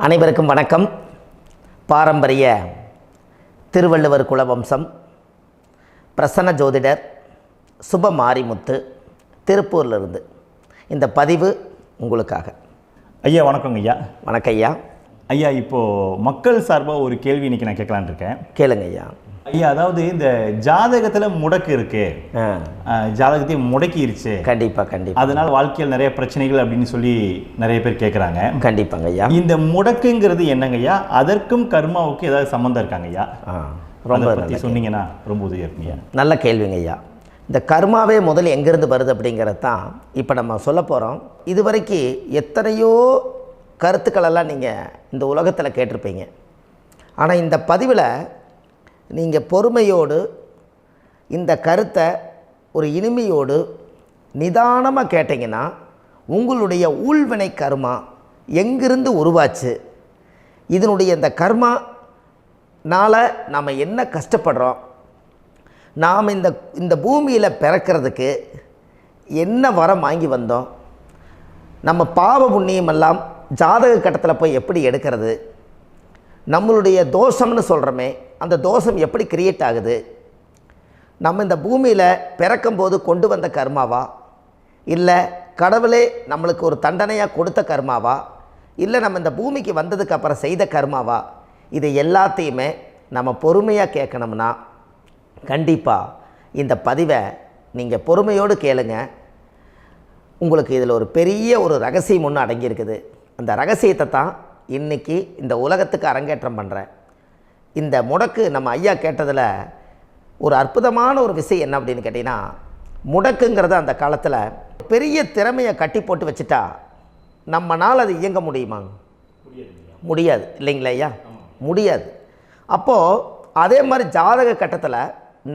அனைவருக்கும் வணக்கம். பாரம்பரிய திருவள்ளுவர் குலவம்சம் பிரசன்ன ஜோதிடர் சுப மாரிமுத்து திருப்பூரிலிருந்து இந்த பதிவு உங்களுக்காக. ஐயா வணக்கங்க ஐயா. வணக்கம் ஐயா. ஐயா இப்போது மக்கள் சார்பாக ஒரு கேள்வி இன்றைக்கி நான் கேட்கலான் இருக்கேன். கேளுங்க ஐயா. ஐயா அதாவது இந்த ஜாதகத்தில் முடக்கு இருக்கு, ஜாதகத்தையும் முடக்கிருச்சு, கண்டிப்பாக அதனால் வாழ்க்கையில் நிறைய பிரச்சனைகள் அப்படின்னு சொல்லி நிறைய பேர் கேட்குறாங்க. கண்டிப்பாங்க ஐயா. இந்த முடக்குங்கிறது என்னங்க ஐயா? அதற்கும் கர்மாவுக்கு ஏதாவது சம்மந்தம் இருக்காங்க ஐயா? ரொம்ப பற்றி சொன்னீங்கன்னா ரொம்ப உதவியாக இருக்குங்க. நல்ல கேள்விங்க ஐயா. இந்த கர்மாவே முதல்ல எங்கேருந்து வருது அப்படிங்கிறது தான் இப்போ நம்ம சொல்ல போகிறோம். இதுவரைக்கும் எத்தனையோ கருத்துக்களெல்லாம் நீங்கள் இந்த உலகத்தில் கேட்டிருப்பீங்க. ஆனால் இந்த பதிவில் நீங்கள் பொறுமையோடு இந்த கருத்தை ஒரு இனிமையோடு நிதானமாக கேட்டிங்கன்னா உங்களுடைய ஊழ்வினை கர்மா எங்கிருந்து உருவாச்சு, இதனுடைய இந்த கர்மானால் நாம் என்ன கஷ்டப்படுறோம், நாம் இந்த பூமியில் பிறக்கிறதுக்கு என்ன வரம் வாங்கி வந்தோம், நம்ம பாவ புண்ணியமெல்லாம் ஜாதக கட்டத்தில் போய் எப்படி எடுக்கிறது, நம்மளுடைய தோஷம்னு சொல்கிறோமே அந்த தோஷம் எப்படி கிரியேட் ஆகுது, நம்ம இந்த பூமியில் பிறக்கும்போது கொண்டு வந்த கர்மாவா, இல்லை கடவுளே நம்மளுக்கு ஒரு தண்டனையாக கொடுத்த கர்மாவா, இல்லை நம்ம இந்த பூமிக்கு வந்ததுக்கு அப்புறம் செய்த கர்மாவா, இது எல்லாத்தையுமே நம்ம பொறுமையாக கேட்கணும்னா கண்டிப்பாக இந்த பதிவை நீங்கள் பொறுமையோடு கேளுங்க. உங்களுக்கு இதில் ஒரு பெரிய ஒரு ரகசியம் ஒன்று அடங்கியிருக்குது. அந்த ரகசியத்தை தான் இன்றைக்கி இந்த உலகத்துக்கு அரங்கேற்றம் பண்ணுறேன். இந்த முடக்கு நம்ம ஐயா கேட்டதில் ஒரு அற்புதமான ஒரு விஷயம் என்ன அப்படின்னு கேட்டிங்கன்னா, முடக்குங்கிறது அந்த காலத்தில் பெரிய திறமையை கட்டி போட்டு வச்சுட்டா நம்மனால் அது இயங்க முடியுமா? முடியாது இல்லைங்களா ஐயா? முடியாது. அப்போது அதே மாதிரி ஜாதக கட்டத்தில்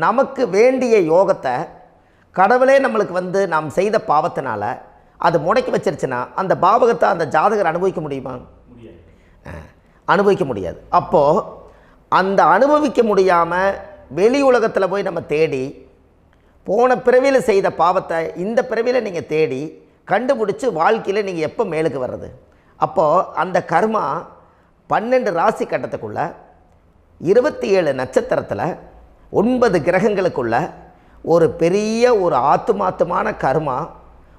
நமக்கு வேண்டிய யோகத்தை கடவுளே நம்மளுக்கு நாம் செய்த பாவத்தினால அது முடக்கி வச்சிருச்சுன்னா அந்த பாவகத்தை அந்த ஜாதகர் அனுபவிக்க முடியுமா? அனுபவிக்க முடியாது. அப்போது அந்த அனுபவிக்க முடியாமல் வெளி உலகத்தில் போய் நம்ம தேடி போன பிறவியில் செய்த பாவத்தை இந்த பிறவியில் நீங்கள் தேடி கண்டுபிடிச்சி வாழ்க்கையில் நீங்கள் எப்போ மேலுக்கு வர்றது? அப்போது அந்த கர்மா 12 ராசி கட்டத்துக்குள்ள 27 நட்சத்திரத்தில் 9 கிரகங்களுக்குள்ள ஒரு பெரிய ஒரு ஆத்துமாத்துமான கர்மா,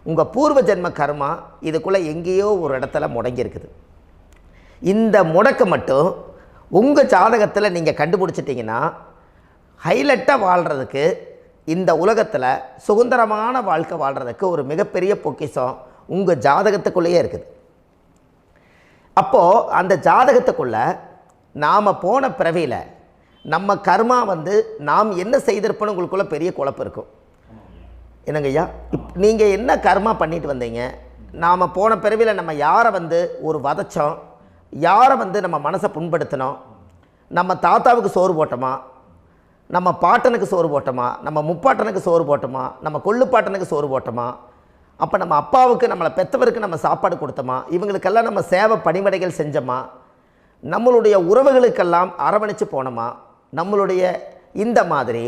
உங்கள் பூர்வ ஜென்ம கர்மா இதுக்குள்ளே எங்கேயோ ஒரு இடத்துல முடங்கியிருக்குது. இந்த முடக்க மட்டும் உங்கள் ஜாதகத்தில் நீங்கள் கண்டுபிடிச்சிட்டிங்கன்னா ஹைலைட்டாக வாழ்கிறதுக்கு, இந்த உலகத்தில் சுதந்திரமான வாழ்க்கை வாழ்கிறதுக்கு ஒரு மிகப்பெரிய பொக்கிஷம் உங்கள் ஜாதகத்துக்குள்ளேயே இருக்குது. அப்போது அந்த ஜாதகத்துக்குள்ளே நாம் போன பிறவியில் நம்ம கர்மா நாம் என்ன செய்திருப்போன்னு உங்களுக்குள்ளே பெரிய குழப்பம் இருக்கும். என்னங்க ஐயா, நீங்கள் என்ன கர்மா பண்ணிட்டு வந்தீங்க, நாம் போன பிறவியில் நம்ம யாரை ஒரு வதச்சோம், யாரை நம்ம மனசை புண்படுத்தினோம், நம்ம தாத்தாவுக்கு சோறு போட்டோமா, நம்ம பாட்டனுக்கு சோறு போட்டோமா, நம்ம முப்பாட்டனுக்கு சோறு போட்டோமா, நம்ம கொள்ளுப்பாட்டனுக்கு சோறு போட்டோமா, அப்போ நம்ம அப்பாவுக்கு நம்மளை பெற்றவருக்கு நம்ம சாப்பாடு கொடுத்தோமா, இவங்களுக்கெல்லாம் நம்ம சேவை பணிமடைகள் செஞ்சோமா, நம்மளுடைய உறவுகளுக்கெல்லாம் அரவணைச்சு போனோமா, நம்மளுடைய இந்த மாதிரி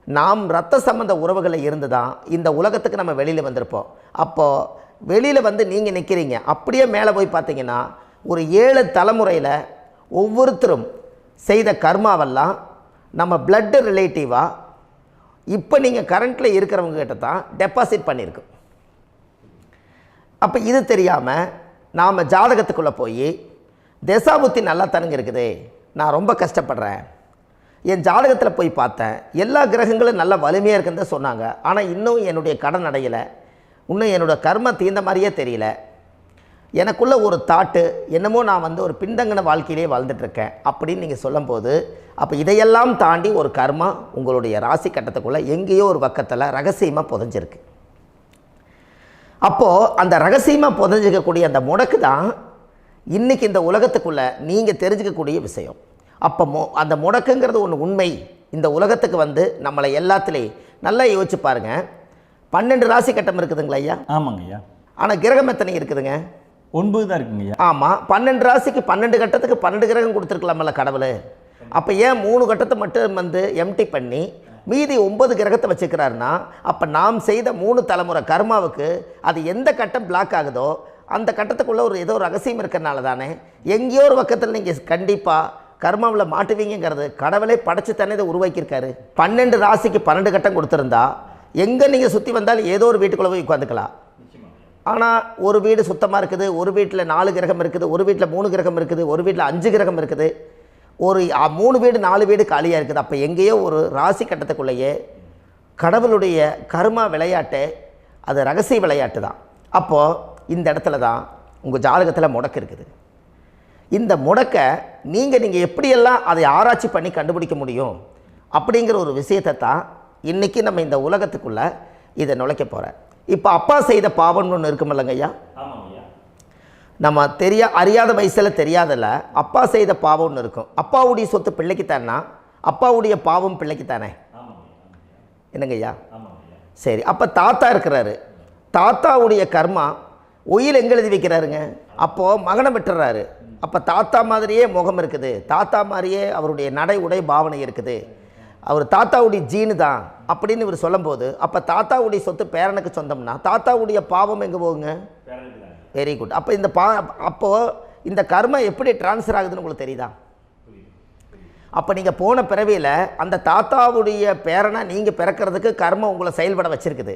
நாம் இரத்த சம்பந்த உறவுகளை இருந்து தான் இந்த உலகத்துக்கு நம்ம வெளியில் வந்திருப்போம். அப்போது வெளியில் நீங்கள் நிற்கிறீங்க, அப்படியே மேலே போய் பார்த்தீங்கன்னா ஒரு 7 தலைமுறையில் ஒவ்வொருத்தரும் செய்த கர்மாவெல்லாம் நம்ம பிளட்டு ரிலேட்டிவாக இப்போ நீங்கள் கரண்ட்டில் இருக்கிறவங்க கிட்ட தான் டெபாசிட் பண்ணியிருக்கோம். அப்போ இது தெரியாமல் நாம் ஜாதகத்துக்குள்ளே போய் தசாபுத்தி நல்லா தனுங்க இருக்குது, நான் ரொம்ப கஷ்டப்படுறேன், என் ஜாதகத்தில் போய் பார்த்தேன் எல்லா கிரகங்களும் நல்ல வலிமையாக இருக்குன்னு தான் சொன்னாங்க, ஆனால் இன்னும் என்னுடைய கடன் அடையலை, இன்னும் என்னோடய கர்ம தீர்ந்த மாதிரியே தெரியல, எனக்குள்ளே ஒரு தாட்டு என்னமோ நான் ஒரு பின்தங்கின வாழ்க்கையிலே வாழ்ந்துட்டுருக்கேன் அப்படின்னு நீங்கள் சொல்லும்போது, அப்போ இதையெல்லாம் தாண்டி ஒரு கர்மா உங்களுடைய ராசி கட்டத்துக்குள்ளே எங்கேயோ ஒரு பக்கத்தில் ரகசியமாக புதைஞ்சிருக்கு. அப்போது அந்த ரகசியமாக புதைஞ்சிக்கக்கூடிய அந்த முடக்கு தான் இன்றைக்கி இந்த உலகத்துக்குள்ளே நீங்கள் தெரிஞ்சுக்கக்கூடிய விஷயம். அப்போ அந்த முடக்குங்கிறது ஒன்று உண்மை. இந்த உலகத்துக்கு நம்மளை எல்லாத்துலேயும் நல்லா யோசிச்சு பாருங்கள். 12 ராசி கட்டம் இருக்குதுங்களா ஐயா? ஆமாங்க ஐயா. ஆனால் கிரகம் எத்தனை இருக்குதுங்க? 9 தான் இருக்குங்க ஐயா. ஆமாம், 12 ராசிக்கு 12 கட்டத்துக்கு 12 கிரகம் கொடுத்துருக்கலாமல்ல கடவுள். அப்போ ஏன் 3 கட்டத்தை மட்டும் எம்டி பண்ணி மீதி 9 கிரகத்தை வச்சுக்கிறாருன்னா, அப்போ நாம் செய்த 3 தலைமுறை கர்மாவுக்கு அது எந்த கட்டம் பிளாக் ஆகுதோ அந்த கட்டத்துக்குள்ளே ஏதோ ஒரு ரகசியம் இருக்கிறனால தானே எங்கேயோ ஒரு பக்கத்தில் நீங்கள் கண்டிப்பாக கர்மாவில் மாட்டுவீங்கிறது கடவுளே படைச்சு தானே இதை உருவாக்கியிருக்காரு. 12 ராசிக்கு 12 கட்டம் கொடுத்துருந்தா எங்கே நீங்கள் சுற்றி வந்தாலும் ஏதோ ஒரு வீட்டுக்குள்ளே போய் உட்காந்துக்கலாம். ஆனால் ஒரு வீடு சுத்தமாக இருக்குது, ஒரு வீட்டில் 4 கிரகம் இருக்குது, ஒரு வீட்டில் 3 கிரகம் இருக்குது, ஒரு வீட்டில் 5 கிரகம் இருக்குது, ஒரு 3 வீடு 4 வீடு காலியாக இருக்குது. அப்போ எங்கேயோ ஒரு ராசி கட்டத்துக்குள்ளேயே கடவுளுடைய கர்மா விளையாட்டு, அது ரகசிய விளையாட்டு தான். அப்போது இந்த இடத்துல தான் உங்கள் ஜாதகத்தில் முடக்கு இருக்குது. இந்த முடக்கை நீங்கள் எப்படியெல்லாம் அதை ஆராய்ச்சி பண்ணி கண்டுபிடிக்க முடியும் அப்படிங்கிற ஒரு விஷயத்தை தான் இன்றைக்கி நம்ம இந்த உலகத்துக்குள்ளே இதை நுழைக்க போகிறேன். இப்போ அப்பா செய்த பாவம்னு ஒன்று இருக்குமில்லங்க ஐயா, நம்ம அறியாத வயசில் தெரியாதில்ல, அப்பா செய்த பாவம்னு இருக்கும். அப்பாவுடைய சொத்து பிள்ளைக்குத்தானா, அப்பாவுடைய பாவம் பிள்ளைக்குத்தானே, என்னங்க ஐயா? சரி, அப்போ தாத்தா இருக்கிறாரு, தாத்தாவுடைய கர்மா உயிர் எங்கே எழுதி வைக்கிறாருங்க? அப்போது மகனை விட்டுறாரு. அப்போ தாத்தா மாதிரியே முகம் இருக்குது, தாத்தா மாதிரியே அவருடைய நடை உடை பாவனை இருக்குது, அவர் தாத்தாவுடைய ஜீனு தான் அப்படின்னு இவர் சொல்லும்போது, அப்போ தாத்தாவுடைய சொத்து பேரனுக்கு சொந்தம்னா தாத்தாவுடைய பாவம் எங்கே போகுங்க? Very good. அப்போ அப்போது இந்த கர்மா எப்படி டிரான்ஸ்ஃபர் ஆகுதுன்னு உங்களுக்கு தெரியுதா? அப்போ நீங்கள் போன பிறவியில் அந்த தாத்தாவுடைய பேரனை நீங்கள் பிறக்கிறதுக்கு கர்மம் உங்களை செயல்பட வச்சுருக்குது.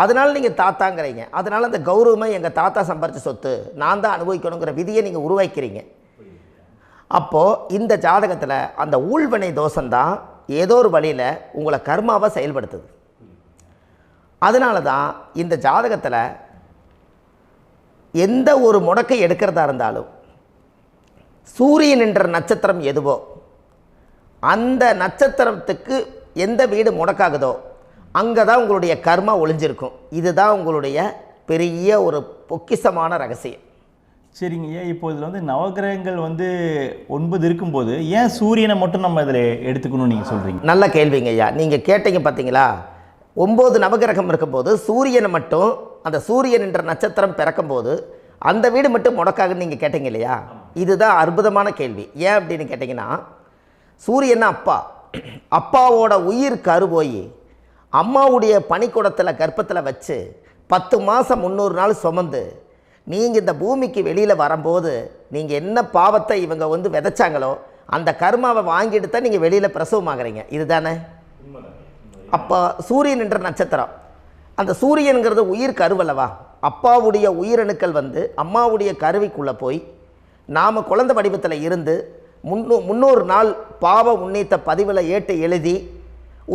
அதனால் நீங்கள் தாத்தாங்கிறீங்க. அதனால் அந்த கௌரவமாக எங்கள் தாத்தா சம்பாரித்த சொத்து நான் தான் அனுபவிக்கணுங்கிற விதியை நீங்கள் உருவாக்கிறீங்க. அப்போது இந்த ஜாதகத்தில் அந்த ஊழ்வினை தோஷந்தான் ஏதோ ஒரு வழியில் உங்களை கர்மாவை செயல்படுத்துது. அதனால தான் இந்த ஜாதகத்தில் எந்த ஒரு முடக்கை எடுக்கிறதா இருந்தாலும் சூரியன் என்ற நட்சத்திரம் எதுவோ அந்த நட்சத்திரத்துக்கு எந்த வீடு முடக்காகுதோ அங்கே தான் உங்களுடைய கர்மா ஒளிஞ்சிருக்கும். இதுதான் உங்களுடைய பெரிய ஒரு பொக்கிஷமான ரகசியம். சரிங்க ஐயா, இப்போ இதில் நவகிரகங்கள் 9 இருக்கும்போது ஏன் சூரியனை மட்டும் நம்ம இதில் எடுத்துக்கணும்னு நீங்கள் சொல்கிறீங்க? நல்ல கேள்விங்க ஐயா. நீங்கள் கேட்டீங்க பார்த்தீங்களா, 9 நவகிரகம் இருக்கும்போது சூரியனை மட்டும், அந்த சூரியன் என்ற நட்சத்திரம் பிறக்கும்போது அந்த வீடு மட்டும் முடக்காகுன்னு நீங்கள் கேட்டீங்க இல்லையா? இதுதான் அற்புதமான கேள்வி. ஏன் அப்படின்னு கேட்டிங்கன்னா, சூரியன்னா அப்பாவோட உயிர் கரு போய் அம்மாவுடைய பனிக்கூடத்தில் கர்ப்பத்தில் வச்சு 10 மாதம் 300 நாள் சுமந்து நீங்கள் இந்த பூமிக்கு வெளியில் வரும்போது நீங்கள் என்ன பாவத்தை இவங்க விதைச்சாங்களோ அந்த கர்மாவை வாங்கிட்டு தான் நீங்கள் வெளியில் பிரசவமாகறீங்க. இதுதானே? அப்போ சூரியன் என்ற நட்சத்திரம், அந்த சூரியனுங்கிறது உயிர் கருவல்லவா, அப்பாவுடைய உயிரணுக்கள் அம்மாவுடைய கருவிக்குள்ளே போய் நாம் குழந்தை வடிவத்தில் இருந்து 300 நாள் பாவ உன்னித்த பதிவில் ஏட்டு எழுதி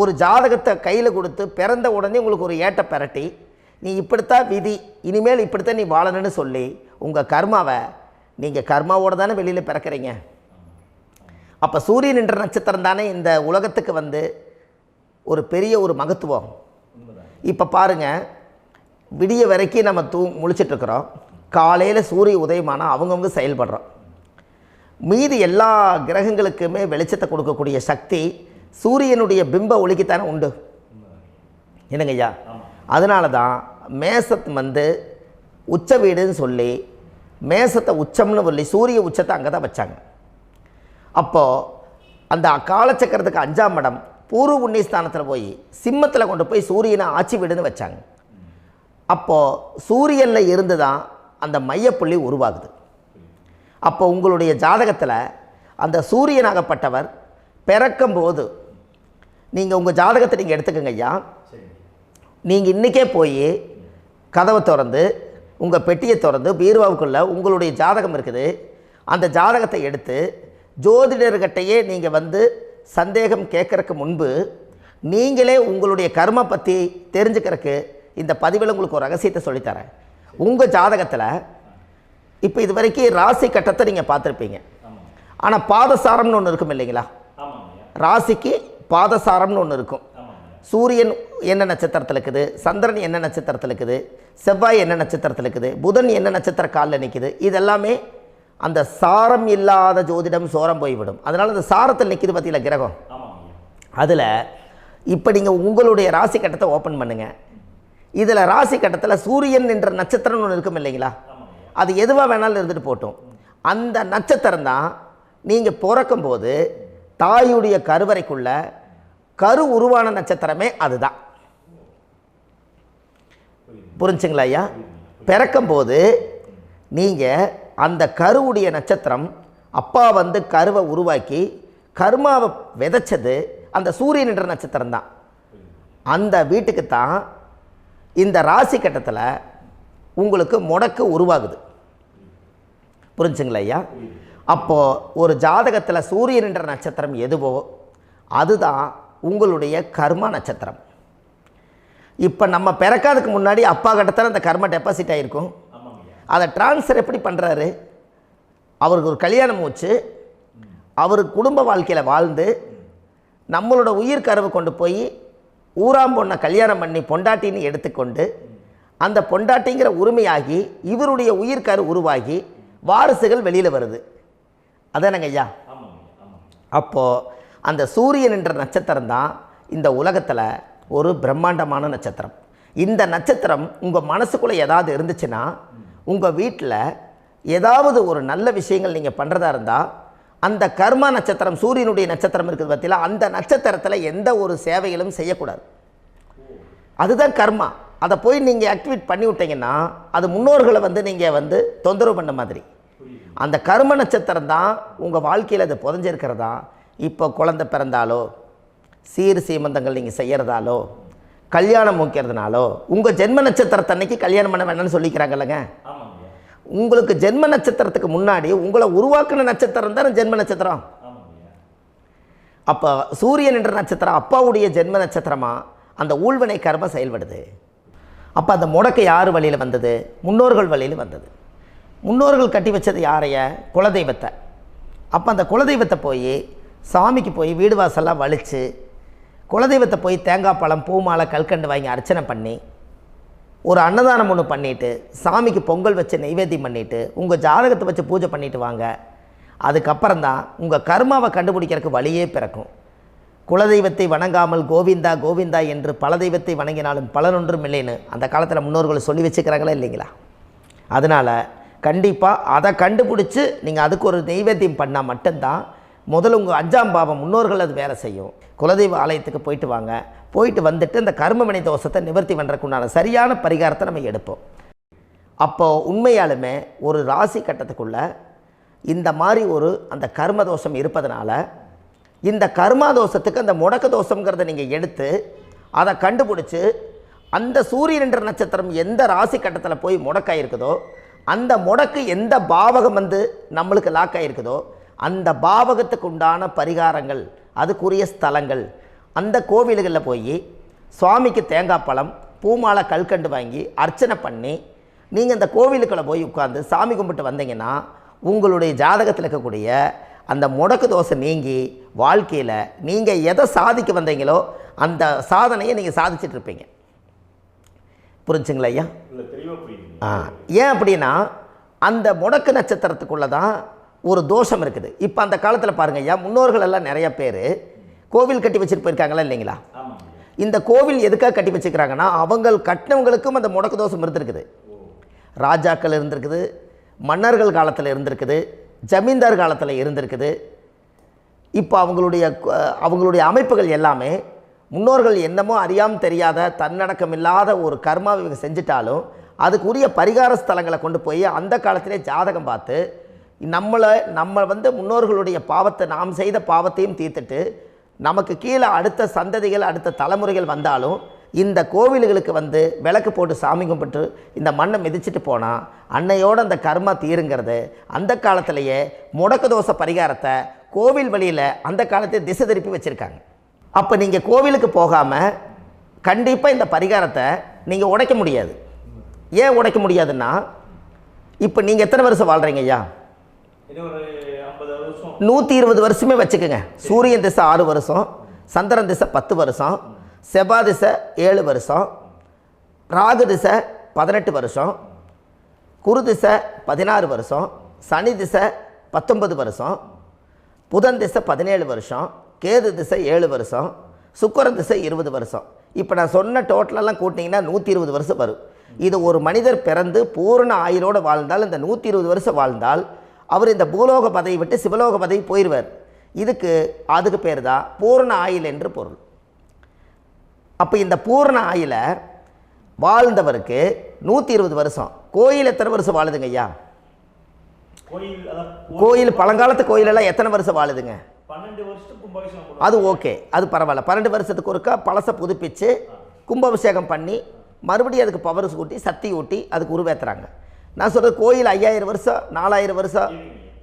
ஒரு ஜாதகத்தை கையில் கொடுத்து பிறந்த உடனே உங்களுக்கு ஒரு ஏட்டை பெரட்டி நீ இப்படித்தான் விதி, இனிமேல் இப்படித்தான் நீ வாழணும்னு சொல்லி உங்கள் கர்மாவை நீங்கள் கர்மாவோடு தானே வெளியில் பிறக்கிறீங்க. அப்போ சூரியன் என்ற நட்சத்திரம் தானே இந்த உலகத்துக்கு ஒரு பெரிய ஒரு மகத்துவம். இப்போ பாருங்கள், விடிய வரைக்கும் நம்ம முழிச்சிட்ருக்குறோம், காலையில் சூரிய உதயமானால் அவங்கவுங்க செயல்படுறோம். மீதி எல்லா கிரகங்களுக்குமே வெளிச்சத்தை கொடுக்கக்கூடிய சக்தி சூரியனுடைய பிம்ப ஒளிக்குத்தானே உண்டு, என்னங்க ஐயா? அதனால தான் மேசத்து உச்ச வீடுன்னு சொல்லி மேசத்தை உச்சம்னு சொல்லி சூரிய உச்சத்தை அங்கே தான் வச்சாங்க. அப்போது அந்த காலச்சக்கரத்துக்கு 5ஆம் இடம் பூர்வ புண்ணியஸ்தானத்தில் போய் சிம்மத்தில் கொண்டு போய் சூரியனை ஆட்சி வீடுன்னு வச்சாங்க. அப்போது சூரியனில் இருந்து தான் அந்த மையப்புள்ளி உருவாகுது. அப்போ உங்களுடைய ஜாதகத்தில் அந்த சூரியனாகப்பட்டவர் பிறக்கும்போது நீங்கள் உங்கள் ஜாதகத்தை நீங்கள் எடுத்துக்கங்க ஐயா. நீங்கள் இன்றைக்கே போய் கதவை திறந்து உங்கள் பெட்டியை திறந்து பீர்வாவுக்குள்ளே உங்களுடைய ஜாதகம் இருக்குது, அந்த ஜாதகத்தை எடுத்து ஜோதிடர்கிட்டையே நீங்கள் சந்தேகம் கேட்குறக்கு முன்பு நீங்களே உங்களுடைய கர்ம பற்றி தெரிஞ்சுக்கிறதுக்கு இந்த பதிவில் உங்களுக்கு ஒரு ரகசியத்தை சொல்லித்தரேன். உங்கள் ஜாதகத்தில் இப்போ இது வரைக்கும் ராசி கட்டத்தை நீங்கள் பார்த்துருப்பீங்க, ஆனால் பாதசாரம்னு ஒன்று இருக்கும் இல்லைங்களா? ராசிக்கு பாதசாரம்னு ஒன்று இருக்கும். சூரியன் என்ன நட்சத்திரத்தில் இருக்குது, சந்திரன் என்ன நட்சத்திரத்தில் இருக்குது, செவ்வாய் என்ன நட்சத்திரத்தில் இருக்குது, புதன் என்ன நட்சத்திர காலில் நிற்குது, இதெல்லாமே அந்த சாரம் இல்லாத ஜோதிடம் சோரம் போய்விடும். அதனால் அந்த சாரத்தில் நிற்கிது பார்த்தீங்களா கிரகம், அதில் இப்போ நீங்கள் உங்களுடைய ராசி கட்டத்தை ஓப்பன் பண்ணுங்கள். இதில் ராசி கட்டத்தில் சூரியன் என்ற நட்சத்திரம்னு ஒன்று இருக்கும் இல்லைங்களா? அது எதுவாக வேணாலும் இருந்துட்டு போட்டோம். அந்த நட்சத்திரம் தான் நீங்கள் பிறக்கும்போது தாயுடைய கருவறைக்குள்ள கரு உருவான நட்சத்திரமே அதுதான். புரிஞ்சுங்களா ஐயா? பிறக்கும்போது நீங்கள் அந்த கருவுடைய நட்சத்திரம் அப்பா வந்து கருவை உருவாக்கி கர்மாவை விதைச்சது அந்த சூரியன் என்ற நட்சத்திரம் தான். அந்த வீட்டுக்கு தான் இந்த ராசி கட்டத்தில் உங்களுக்கு முடக்கு உருவாகுது. புரிஞ்சுங்களா ஐயா? அப்போது ஒரு ஜாதகத்தில் சூரியன் என்ற நட்சத்திரம் எதுவோ அதுதான் உங்களுடைய கர்மா நட்சத்திரம். இப்போ நம்ம பிறக்காதுக்கு முன்னாடி அப்பா கட்டத்தில் அந்த கர்மா டெபாசிட் ஆகிருக்கும். அதை ட்ரான்ஸ்ஃபர் எப்படி பண்ணுறாரு? அவருக்கு ஒரு கல்யாணம் வச்சு அவர் குடும்ப வாழ்க்கையில் வாழ்ந்து நம்மளோட உயிர் கருவை கொண்டு போய் ஊராம் பொண்ணை கல்யாணம் பண்ணி பொண்டாட்டின்னு எடுத்துக்கொண்டு அந்த பொண்டாட்டிங்கிற உரிமையாகி இவருடைய உயிர் கரு உருவாகி வாரிசுகள் வெளியில் வருது. அதானங்க ஐயா? அப்போது அந்த சூரியன் என்ற நட்சத்திரம் தான் இந்த உலகத்தில் ஒரு பிரம்மாண்டமான நட்சத்திரம். இந்த நட்சத்திரம் உங்கள் மனசுக்குள்ளே ஏதாவது இருந்துச்சுன்னா உங்கள் வீட்டில் ஏதாவது ஒரு நல்ல விஷயங்கள் நீங்கள் பண்ணுறதா இருந்தால் அந்த கர்மா நட்சத்திரம் சூரியனுடைய நட்சத்திரம் இருக்குது பார்த்தீங்களா, அந்த நட்சத்திரத்தில் எந்த ஒரு சேவைகளும் செய்யக்கூடாது. அதுதான் கர்மா. அதை போய் நீங்கள் ஆக்டிவேட் பண்ணி விட்டீங்கன்னா அது முன்னோர்களை வந்து நீங்கள் வந்து தொந்தரவு பண்ண மாதிரி. அந்த கர்ம நட்சத்திரம் தான் உங்கள் வாழ்க்கையில் அது புதஞ்சிருக்கிறதா. இப்போ குழந்தை பிறந்தாலோ சீர் சீமந்தங்கள் நீங்கள் செய்கிறதாலோ கல்யாணம் முக்கிறதுனாலோ உங்கள் ஜென்ம நட்சத்திரத்தன்னைக்கு கல்யாணம் பண்ண வேண்டாம்னு சொல்லிக்கிறாங்கல்லங்க. உங்களுக்கு ஜென்ம நட்சத்திரத்துக்கு முன்னாடி உங்களை உருவாக்குன நட்சத்திரம் தான் ஜென்ம நட்சத்திரம். அப்போ சூரியன் என்ற நட்சத்திரம் அப்பாவுடைய ஜென்ம நட்சத்திரமாக அந்த ஊழ்வினை கர்மம் செயல்படுது. அப்போ அந்த முடக்கு யார் வழியில் வந்தது? முன்னோர்கள் வழியில் வந்தது. முன்னோர்கள் கட்டி வச்சது யாரைய? குலதெய்வத்தை. அப்போ அந்த குலதெய்வத்தை போய் சாமிக்கு போய் வீடு வாசல்லாம் வலித்து குலதெய்வத்தை போய் தேங்காய் பழம் பூ மாலை கல்கண்டு வாங்கி அர்ச்சனை பண்ணி ஒரு அன்னதானம் ஒன்று பண்ணிவிட்டு சாமிக்கு பொங்கல் வச்சு நைவேத்தியம் பண்ணிவிட்டு உங்கள் ஜாதகத்தை வச்சு பூஜை பண்ணிவிட்டு வாங்க. அதுக்கப்புறம் தான் உங்கள் கர்மாவை கண்டுபிடிக்கிறதுக்கு வழியே பிறக்கும். குலதெய்வத்தை வணங்காமல் கோவிந்தா கோவிந்தா என்று பல தெய்வத்தை வணங்கினாலும் பலனொன்றும் இல்லைன்னு அந்த காலத்தில் முன்னோர்கள் சொல்லி வச்சுக்கிறாங்களா இல்லைங்களா? அதனால் கண்டிப்பாக அதை கண்டுபிடிச்சி நீங்கள் அதுக்கு ஒரு நைவேத்தியம் பண்ணால் மட்டும்தான் முதல்ல உங்கள் 5ஆம் பாவம் முன்னோர்கள் அது வேலை செய்யும். குலதெய்வ ஆலயத்துக்கு போயிட்டு வாங்க. போயிட்டு வந்துட்டு இந்த கர்மவினை தோஷத்தை நிவர்த்தி பண்ணுறதுக்குண்டான சரியான பரிகாரத்தை நம்ம எடுப்போம். அப்போது உண்மையாலுமே ஒரு ராசி கட்டத்துக்குள்ளே இந்த மாதிரி ஒரு அந்த கர்ம தோஷம் இருப்பதனால இந்த கர்மா தோஷத்துக்கு அந்த முடக்க தோஷங்கிறத நீங்கள் எடுத்து அதை கண்டுபிடிச்சி அந்த சூரியன் என்ற நட்சத்திரம் எந்த ராசி கட்டத்தில் போய் முடக்காயிருக்குதோ அந்த முடக்கு எந்த பாவகம் வந்து நம்மளுக்கு லாக் ஆகிருக்குதோ அந்த பாவகத்துக்கு உண்டான பரிகாரங்கள் அதுக்குரிய ஸ்தலங்கள் அந்த கோவில்களில் போய் சுவாமிக்கு தேங்காய் பழம் பூமாலை கல்கண்டு வாங்கி அர்ச்சனை பண்ணி நீங்கள் இந்த கோவிலுக்குள்ளே போய் உட்காந்து சாமி கும்பிட்டு வந்தீங்கன்னா உங்களுடைய ஜாதகத்தில் இருக்கக்கூடிய அந்த முடக்கு தோசை நீங்கி வாழ்க்கையில் நீங்கள் எதை சாதிக்க வந்தீங்களோ அந்த சாதனையை நீங்கள் சாதிச்சிட்ருப்பீங்க. புரிஞ்சுங்களா ஐயா? ஏன் அப்படின்னா அந்த முடக்கு நட்சத்திரத்துக்குள்ளே தான் ஒரு தோஷம் இருக்குது. இப்போ அந்த காலத்தில் பாருங்கள் ஐயா, முன்னோர்கள் எல்லாம் நிறைய பேர் கோவில் கட்டி வச்சுட்டு போயிருக்காங்களா இல்லைங்களா? இந்த கோவில் எதுக்காக கட்டி வச்சுக்கிறாங்கன்னா அவங்க கட்டினவங்களுக்கும் அந்த முடக்கு தோஷம் இருந்திருக்குது. ராஜாக்கள் இருந்திருக்குது, மன்னர்கள் காலத்தில் இருந்திருக்குது, ஜமீன்தார் காலத்தில் இருந்திருக்குது. இப்போ அவங்களுடைய அமைப்புகள் எல்லாமே முன்னோர்கள் என்னமோ அறியாமல் தெரியாத தன்னடக்கம் இல்லாத ஒரு கர்மாவை இவங்க செஞ்சிட்டாலும் அதுக்குரிய பரிகார ஸ்தலங்களை கொண்டு போய் அந்த காலத்திலே ஜாதகம் பார்த்து நம்ம வந்து முன்னோர்களுடைய பாவத்தை நாம் செய்த பாவத்தையும் தீர்த்துட்டு நமக்கு கீழே அடுத்த சந்ததிகள் அடுத்த தலைமுறைகள் வந்தாலும் இந்த கோவில்களுக்கு வந்து விளக்கு போட்டு சாமி கும்பிட்டு இந்த மண்ணை மிதிச்சுட்டு போனால் அன்னையோடு அந்த கர்மா தீருங்கிறது அந்த காலத்திலேயே முடக்க தோஷ பரிகாரத்தை கோவில் வழியில் அந்த காலத்தை திசை திருப்பி வச்சுருக்காங்க. அப்போ நீங்கள் கோவிலுக்கு போகாமல் கண்டிப்பாக இந்த பரிகாரத்தை நீங்கள் உடைக்க முடியாது. ஏன் உடைக்க முடியாதுன்னா இப்போ நீங்கள் எத்தனை வருஷம் வாழ்கிறீங்க ஐயா? 120 வருஷமே வச்சுக்கோங்க. சூரியன் திசை 6 வருஷம், சந்திரன் திசை 10 வருஷம், செவ்வாய் திசை 7 வருஷம், ராகு திசை 18 வருஷம், குரு திசை 16 வருஷம், சனி திசை 19 வருஷம், புதன் திசை 17 வருஷம், கேது திசை 7 வருஷம், சுக்கிரன் திசை 20 வருஷம். இப்போ நான் சொன்ன டோட்டலெல்லாம் கூட்டிங்கன்னா 120 வருஷம் வரும். இது ஒரு மனிதர் பிறந்து பூரண ஆயுளோடு வாழ்ந்தால் இந்த 120 வருஷம் வாழ்ந்தால் அவர் இந்த பூலோக பதவி விட்டு சிவலோக பதவி போயிடுவார். அதுக்கு பேர் தான் பூரண ஆயுள் என்று பொருள். அப்போ இந்த பூரண ஆயுளை வாழ்ந்தவருக்கு 120 வருஷம். கோயில் எத்தனை வருஷம் வாழுதுங்க ஐயா? கோயில் பழங்காலத்து கோயிலெல்லாம் எத்தனை வருஷம் வாழுதுங்க? 12 வருஷத்துக்கு கும்பாபிஷேகம். அது ஓகே, அது பரவாயில்ல. 12 வருஷத்துக்கு ஒருக்கா பழசை புதுப்பிச்சு கும்பாபிஷேகம் பண்ணி மறுபடியும் அதுக்கு பவர் ஊட்டி சக்தி ஊட்டி அதுக்கு உருவேற்றுறாங்க. நான் சொல்கிறது கோயில் 5000 வருஷம் 4000 வருஷம்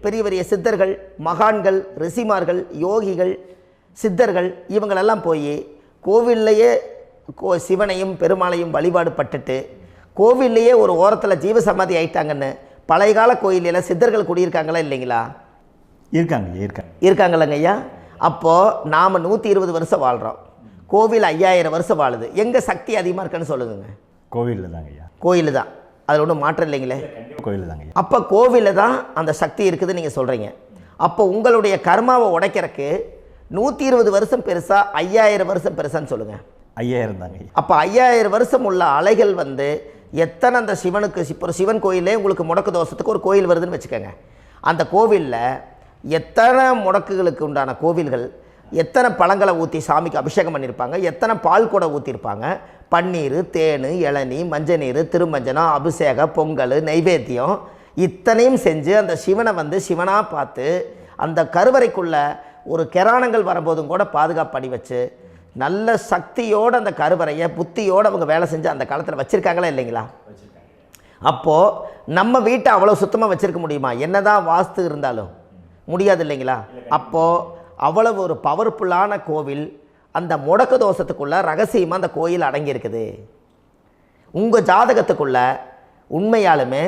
பெரிய பெரிய சித்தர்கள், மகான்கள், ரிஷிமார்கள், யோகிகள், சித்தர்கள் இவங்களெல்லாம் போய் கோவில்லையே சிவனையும் பெருமாளையும் வழிபாடு பட்டுட்டு கோவில்லையே ஒரு ஓரத்தில் ஜீவசமாதி ஆயிட்டாங்கன்னு பழைய கால கோயிலில் சித்தர்கள் குடியிருக்காங்களா இல்லைங்களா? இருக்காங்கல்லங்க ஐயா. அப்போது நாம் 120 வருஷம் வாழ்கிறோம், கோவில் 5000 வருஷம் வாழுது. எங்கே சக்தி அதிகமாக இருக்குன்னு சொல்லுங்க? கோவிலில் தாங்க ஐயா. கோயில் தான், அதில் ஒன்றும் மாற்றம் இல்லைங்களே. கோயில் தாங்க. அப்போ கோவிலில் தான் அந்த சக்தி இருக்குதுன்னு நீங்கள் சொல்கிறீங்க. அப்போ உங்களுடைய கர்மாவை உடைக்கிறதுக்கு 120 வருஷம் பெருசா 5000 வருஷம் பெருசான்னு சொல்லுங்கள்? 5000 தாங்க. அப்போ 5000 வருஷம் உள்ள அலைகள் எத்தனை அந்த சிவனுக்கு இப்போ சிவன் கோயிலே உங்களுக்கு முடக்கு தோஷத்துக்கு ஒரு கோயில் வருதுன்னு வச்சுக்கோங்க. அந்த கோவிலில் எத்தனை முடக்குகளுக்கு உண்டான கோவில்கள், எத்தனை பழங்களை ஊற்றி சாமிக்கு அபிஷேகம் பண்ணியிருப்பாங்க, எத்தனை பால் கூட ஊற்றிருப்பாங்க, பன்னீர், தேன், இளநீ, மஞ்சள் நீர், திருமஞ்சனம், அபிஷேகம், பொங்கல், நைவேத்தியம் இத்தனையும் செஞ்சு அந்த சிவனை சிவனாக பார்த்து அந்த கருவறைக்குள்ள ஒரு கிராணங்கள் வரும்போதும் கூட பாதுகாப்பு பண்ணி வச்சு நல்ல சக்தியோடு அந்த கருவறையை புத்தியோடு அவங்க வேலை செஞ்சு அந்த காலத்தில் வச்சுருக்காங்களா இல்லைங்களா? அப்போது நம்ம வீட்டை அவ்வளோ சுத்தமாக வச்சுருக்க முடியுமா? என்னதான் வாஸ்து இருந்தாலும் முடியாது இல்லைங்களா? அப்போது அவ்வளவு ஒரு பவர்ஃபுல்லான கோவில் அந்த முடக்கு தோஷத்துக்குள்ளே ரகசியமாக அந்த கோயில் அடங்கியிருக்குது. உங்கள் ஜாதகத்துக்குள்ளே உண்மையாலுமே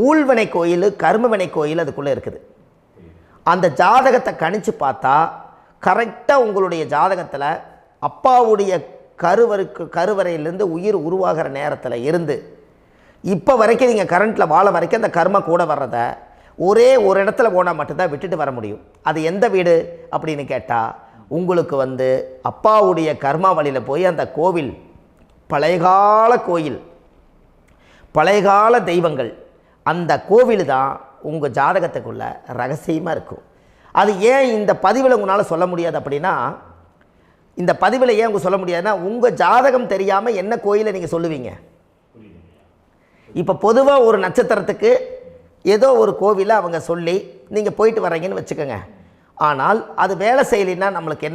ஊழ்வினை கோயில், கர்மவினை கோயில் அதுக்குள்ளே இருக்குது. அந்த ஜாதகத்தை கணிச்சு பார்த்தா கரெக்டாக உங்களுடைய ஜாதகத்தில் அப்பாவுடைய கருவறையிலேருந்து உயிர் உருவாகிற நேரத்தில் இருந்து இப்போ வரைக்கும் நீங்கள் கரண்ட்டில் வாழ வரைக்கும் அந்த கர்ம கூட வர்றதை ஒரே ஒரு இடத்துல போனால் மட்டும்தான் விட்டுட்டு வர முடியும். அது எந்த வீடு அப்படின்னு கேட்டால் உங்களுக்கு அப்பாவுடைய கர்மா வழியில் போய் அந்த கோவில் பழையகால கோயில், பழையகால தெய்வங்கள், அந்த கோவில் தான் உங்கள் ஜாதகத்துக்குள்ள ரகசியமாக இருக்கும். அது ஏன் இந்த பதிவில் உங்களால் சொல்ல முடியாது அப்படின்னா, இந்த பதிவில் ஏன் உங்க சொல்ல முடியாதுன்னா உங்கள் ஜாதகம் தெரியாமல் என்ன கோயிலை நீங்கள் சொல்லுவீங்க? இப்போ பொதுவாக ஒரு நட்சத்திரத்துக்கு ஏதோ ஒரு கோவிலை அவங்க சொல்லி நீங்கள் போயிட்டு வர்றீங்கன்னு வச்சுக்கோங்க. ஆனால் அது வேலை செய்யலைன்னா நம்மளுக்கு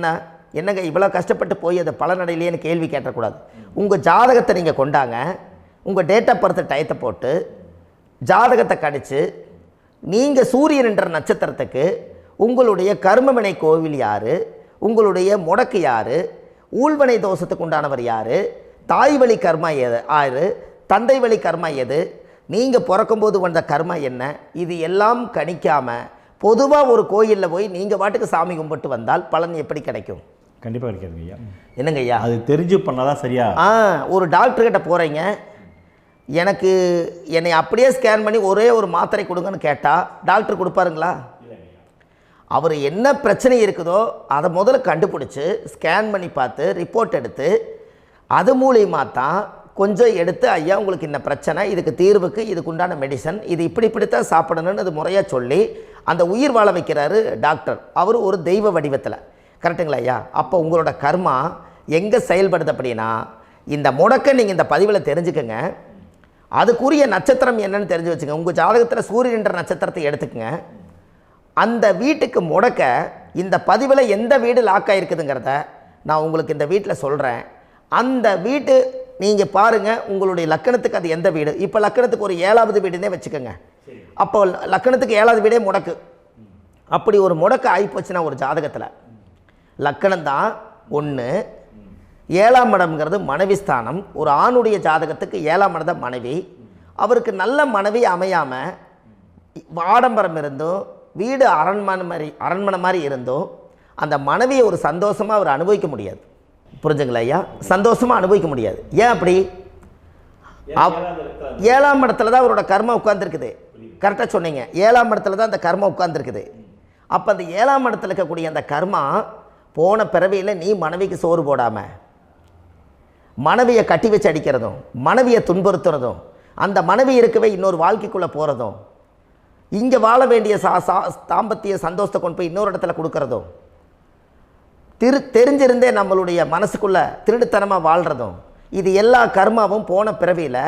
என்னங்க இவ்வளோ கஷ்டப்பட்டு போய் அதை பலனடையிலேன்னு கேள்வி கேட்டக்கூடாது. உங்கள் ஜாதகத்தை நீங்கள் கொண்டாங்க, உங்கள் டேட் ஆஃப் பர்த் டயத்தை போட்டு ஜாதகத்தை கணிச்சு நீங்கள் சூரியன் என்ற நட்சத்திரத்துக்கு உங்களுடைய கர்மவினை கோவில் யார், உங்களுடைய முடக்கு யார், ஊழ்வனை தோஷத்துக்கு உண்டானவர் யார், தாய் வழி கர்மா யார், தந்தை வழி கர்மா எது, நீங்கள் பிறக்கும்போது வந்த கர்மா என்ன, இது எல்லாம் கணிக்காமல் பொதுவாக ஒரு கோயிலில் போய் நீங்கள் பாட்டுக்கு சாமி கும்பிட்டு வந்தால் பலன் எப்படி கிடைக்கும்? கண்டிப்பாக கிடைக்காதுங்க ஐயா. என்னங்க ஐயா? அது தெரிஞ்சு பண்ணாதான் சரியா? ஒரு டாக்டர்கிட்ட போகிறீங்க, என்னை அப்படியே ஸ்கேன் பண்ணி ஒரே ஒரு மாத்திரை கொடுங்கன்னு கேட்டால் டாக்டர் கொடுப்பாருங்களா? அவர் என்ன பிரச்சனை இருக்குதோ அதை முதல்ல கண்டுபிடிச்சி ஸ்கேன் பண்ணி பார்த்து ரிப்போர்ட் எடுத்து அது மூலியமாக தான் கொஞ்சம் எடுத்து ஐயா உங்களுக்கு இந்த பிரச்சனை, இதுக்கு தீர்வுக்கு இதுக்குண்டான மெடிசன், இது இப்படித்தான் சாப்பிடணும்னு அது முறையாக சொல்லி அந்த உயிர் வாழ வைக்கிறாரு டாக்டர். அவர் ஒரு தெய்வ வடிவத்தில். கரெக்டுங்களா ஐயா? அப்போ உங்களோட கர்மா எங்கே செயல்படுது அப்படின்னா, இந்த முடக்க நீங்கள் இந்த பதிவில் தெரிஞ்சுக்கங்க. அதுக்குரிய நட்சத்திரம் என்னன்னு தெரிஞ்சு வச்சுங்க. உங்கள் ஜாதகத்தில் சூரியன் என்ற நட்சத்திரத்தை எடுத்துக்கங்க. அந்த வீட்டுக்கு முடக்க இந்த பதிவில் எந்த வீடு லாக் ஆகிருக்குதுங்கிறத நான் உங்களுக்கு இந்த வீட்டில் சொல்கிறேன். அந்த வீட்டு நீங்கள் பாருங்கள், உங்களுடைய லக்கணத்துக்கு அது எந்த வீடு. இப்போ லக்கணத்துக்கு ஒரு 7வது வீடுன்னே வச்சுக்கோங்க. அப்போ லக்கணத்துக்கு 7வது வீடே முடக்கு. அப்படி ஒரு முடக்கு ஆகிப்போச்சுன்னா ஒரு ஜாதகத்தில் லக்கணம் தான் 1, 7ஆம் இடம்ங்கிறது மனைவி ஸ்தானம். ஒரு ஆணுடைய ஜாதகத்துக்கு 7ஆம் இடம் தான் மனைவி. அவருக்கு நல்ல மனைவி அமையாமல் ஆடம்பரம் இருந்தும் வீடு அரண்மனை மாதிரி இருந்தும் அந்த மனைவியை ஒரு சந்தோஷமாக அவர் அனுபவிக்க முடியாது. புரிஞ்சுங்களா ஐயா? சந்தோஷமாக அனுபவிக்க முடியாது. ஏன் அப்படி? 7ஆம் இடத்துல தான் அவரோட கர்மா உட்கார்ந்துருக்குது. கரெக்டாக சொன்னீங்க. 7ஆம் இடத்துல தான் அந்த கர்மா உட்கார்ந்துருக்குது. அப்போ அந்த 7ஆம் இடத்துல இருக்கக்கூடிய அந்த கர்மா போன பிறவியில் நீ மனைவிக்கு சோறு போடாமல் மனைவியை கட்டி வச்சு அடிக்கிறதும், மனைவியை துன்புறுத்துறதும், அந்த மனைவி இருக்கவே இன்னொரு வாழ்க்கைக்குள்ளே போகிறதும், இங்கே வாழ வேண்டிய தாம்பத்திய சந்தோஷத்தை கொண்டு போய் இன்னொரு இடத்துல கொடுக்கறதும், தெரிஞ்சிருந்தே நம்மளுடைய மனசுக்குள்ளே திருடுத்தனமாக வாழ்கிறதும், இது எல்லா கர்மாவும் போன பிறவியில்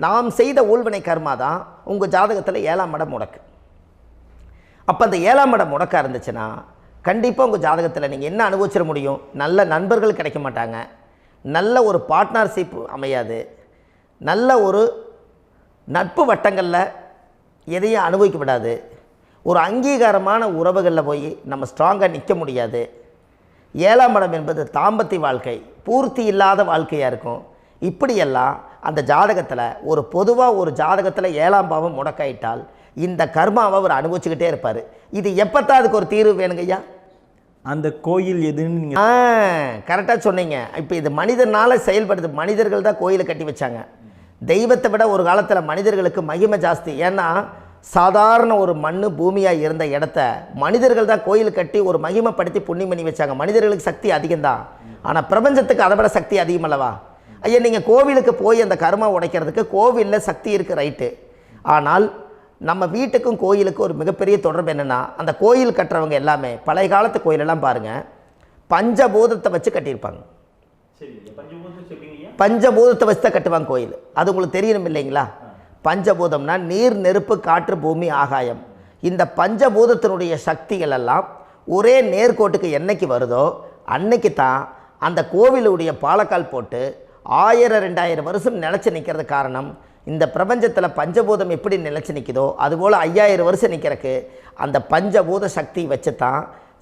நாம் செய்த ஊழ்வினை கர்மா தான் உங்கள் ஜாதகத்தில் 7ஆம் இடம் முடக்கு. அப்போ அந்த 7ஆம் இடம் முடக்கா இருந்துச்சுன்னா கண்டிப்பாக உங்கள் ஜாதகத்தில் நீங்கள் என்ன அனுபவிச்சிட முடியும்? நல்ல நண்பர்கள் கிடைக்க மாட்டாங்க, நல்ல ஒரு பார்ட்னர்ஷிப் அமையாது, நல்ல ஒரு நட்பு வட்டங்களில் எதையும் அனுபவிக்க விடாது, ஒரு அங்கீகாரமான உறவுகளில் போய் நம்ம ஸ்ட்ராங்காக நிற்க முடியாது. 7ஆம் இடம் என்பது தாம்பத்திய வாழ்க்கை, பூர்த்தி இல்லாத வாழ்க்கையாக இருக்கும். இப்படியெல்லாம் அந்த ஜாதகத்தில் ஒரு பொதுவாக ஒரு ஜாதகத்தில் 7ஆம் பாவம் முடக்காயிட்டால் இந்த கர்மாவை அவர் அனுபவிச்சுக்கிட்டே இருப்பார். இது எப்போத்தான் அதுக்கு ஒரு தீர்வு வேணுங்கய்யா? அந்த கோயில் எதுன்னு நீங்கள் கரெக்டாக சொன்னீங்க. இப்போ இது மனிதனால் செயல்படுது. மனிதர்கள் தான் கோயிலை கட்டி வச்சாங்க. தெய்வத்தை விட ஒரு காலத்தில் மனிதர்களுக்கு மகிமை ஜாஸ்தி. ஏன்னா சாதாரண ஒரு மண் பூமியாக இருந்த இடத்த மனிதர்கள் தான் கோயில் கட்டி ஒரு மகிமைப்படுத்தி புண்ணியம் பண்ணி வச்சாங்க. மனிதர்களுக்கு சக்தி அதிகம்தான், ஆனால் பிரபஞ்சத்துக்கு அதை விட சக்தி அதிகம் அல்லவா? ஐயா, நீங்கள் கோவிலுக்கு போய் அந்த கர்மா உடைக்கிறதுக்கு கோவிலில் சக்தி இருக்குது, ரைட்டு. ஆனால் நம்ம வீட்டுக்கும் கோயிலுக்கும் ஒரு மிகப்பெரிய தொடர்பு என்னென்னா, அந்த கோயில் கட்டுறவங்க எல்லாமே பழைய காலத்து கோயிலெல்லாம் பாருங்கள், பஞ்சபூதத்தை வச்சு கட்டியிருப்பாங்க. பஞ்சபூதத்தை வச்சு தான் கட்டுவாங்க கோயில். அது உங்களுக்கு தெரியணும் இல்லைங்களா? பஞ்சபூதம்னா நீர், நெருப்பு, காற்று, பூமி, ஆகாயம். இந்த பஞ்சபூதத்தினுடைய சக்திகள் எல்லாம் ஒரே நேர்கோட்டுக்கு என்னைக்கு வருதோ அன்னைக்கு தான் அந்த கோவிலுடைய பாலக்கால் போட்டு 1000-2000 வருஷம் நிலச்சி நிற்கிறது. காரணம், இந்த பிரபஞ்சத்தில் பஞ்சபூதம் எப்படி நிலச்சி நிற்குதோ அதுபோல் 5000 வருஷம் நிற்கிறதுக்கு அந்த பஞ்சபூத சக்தி வச்சு தான்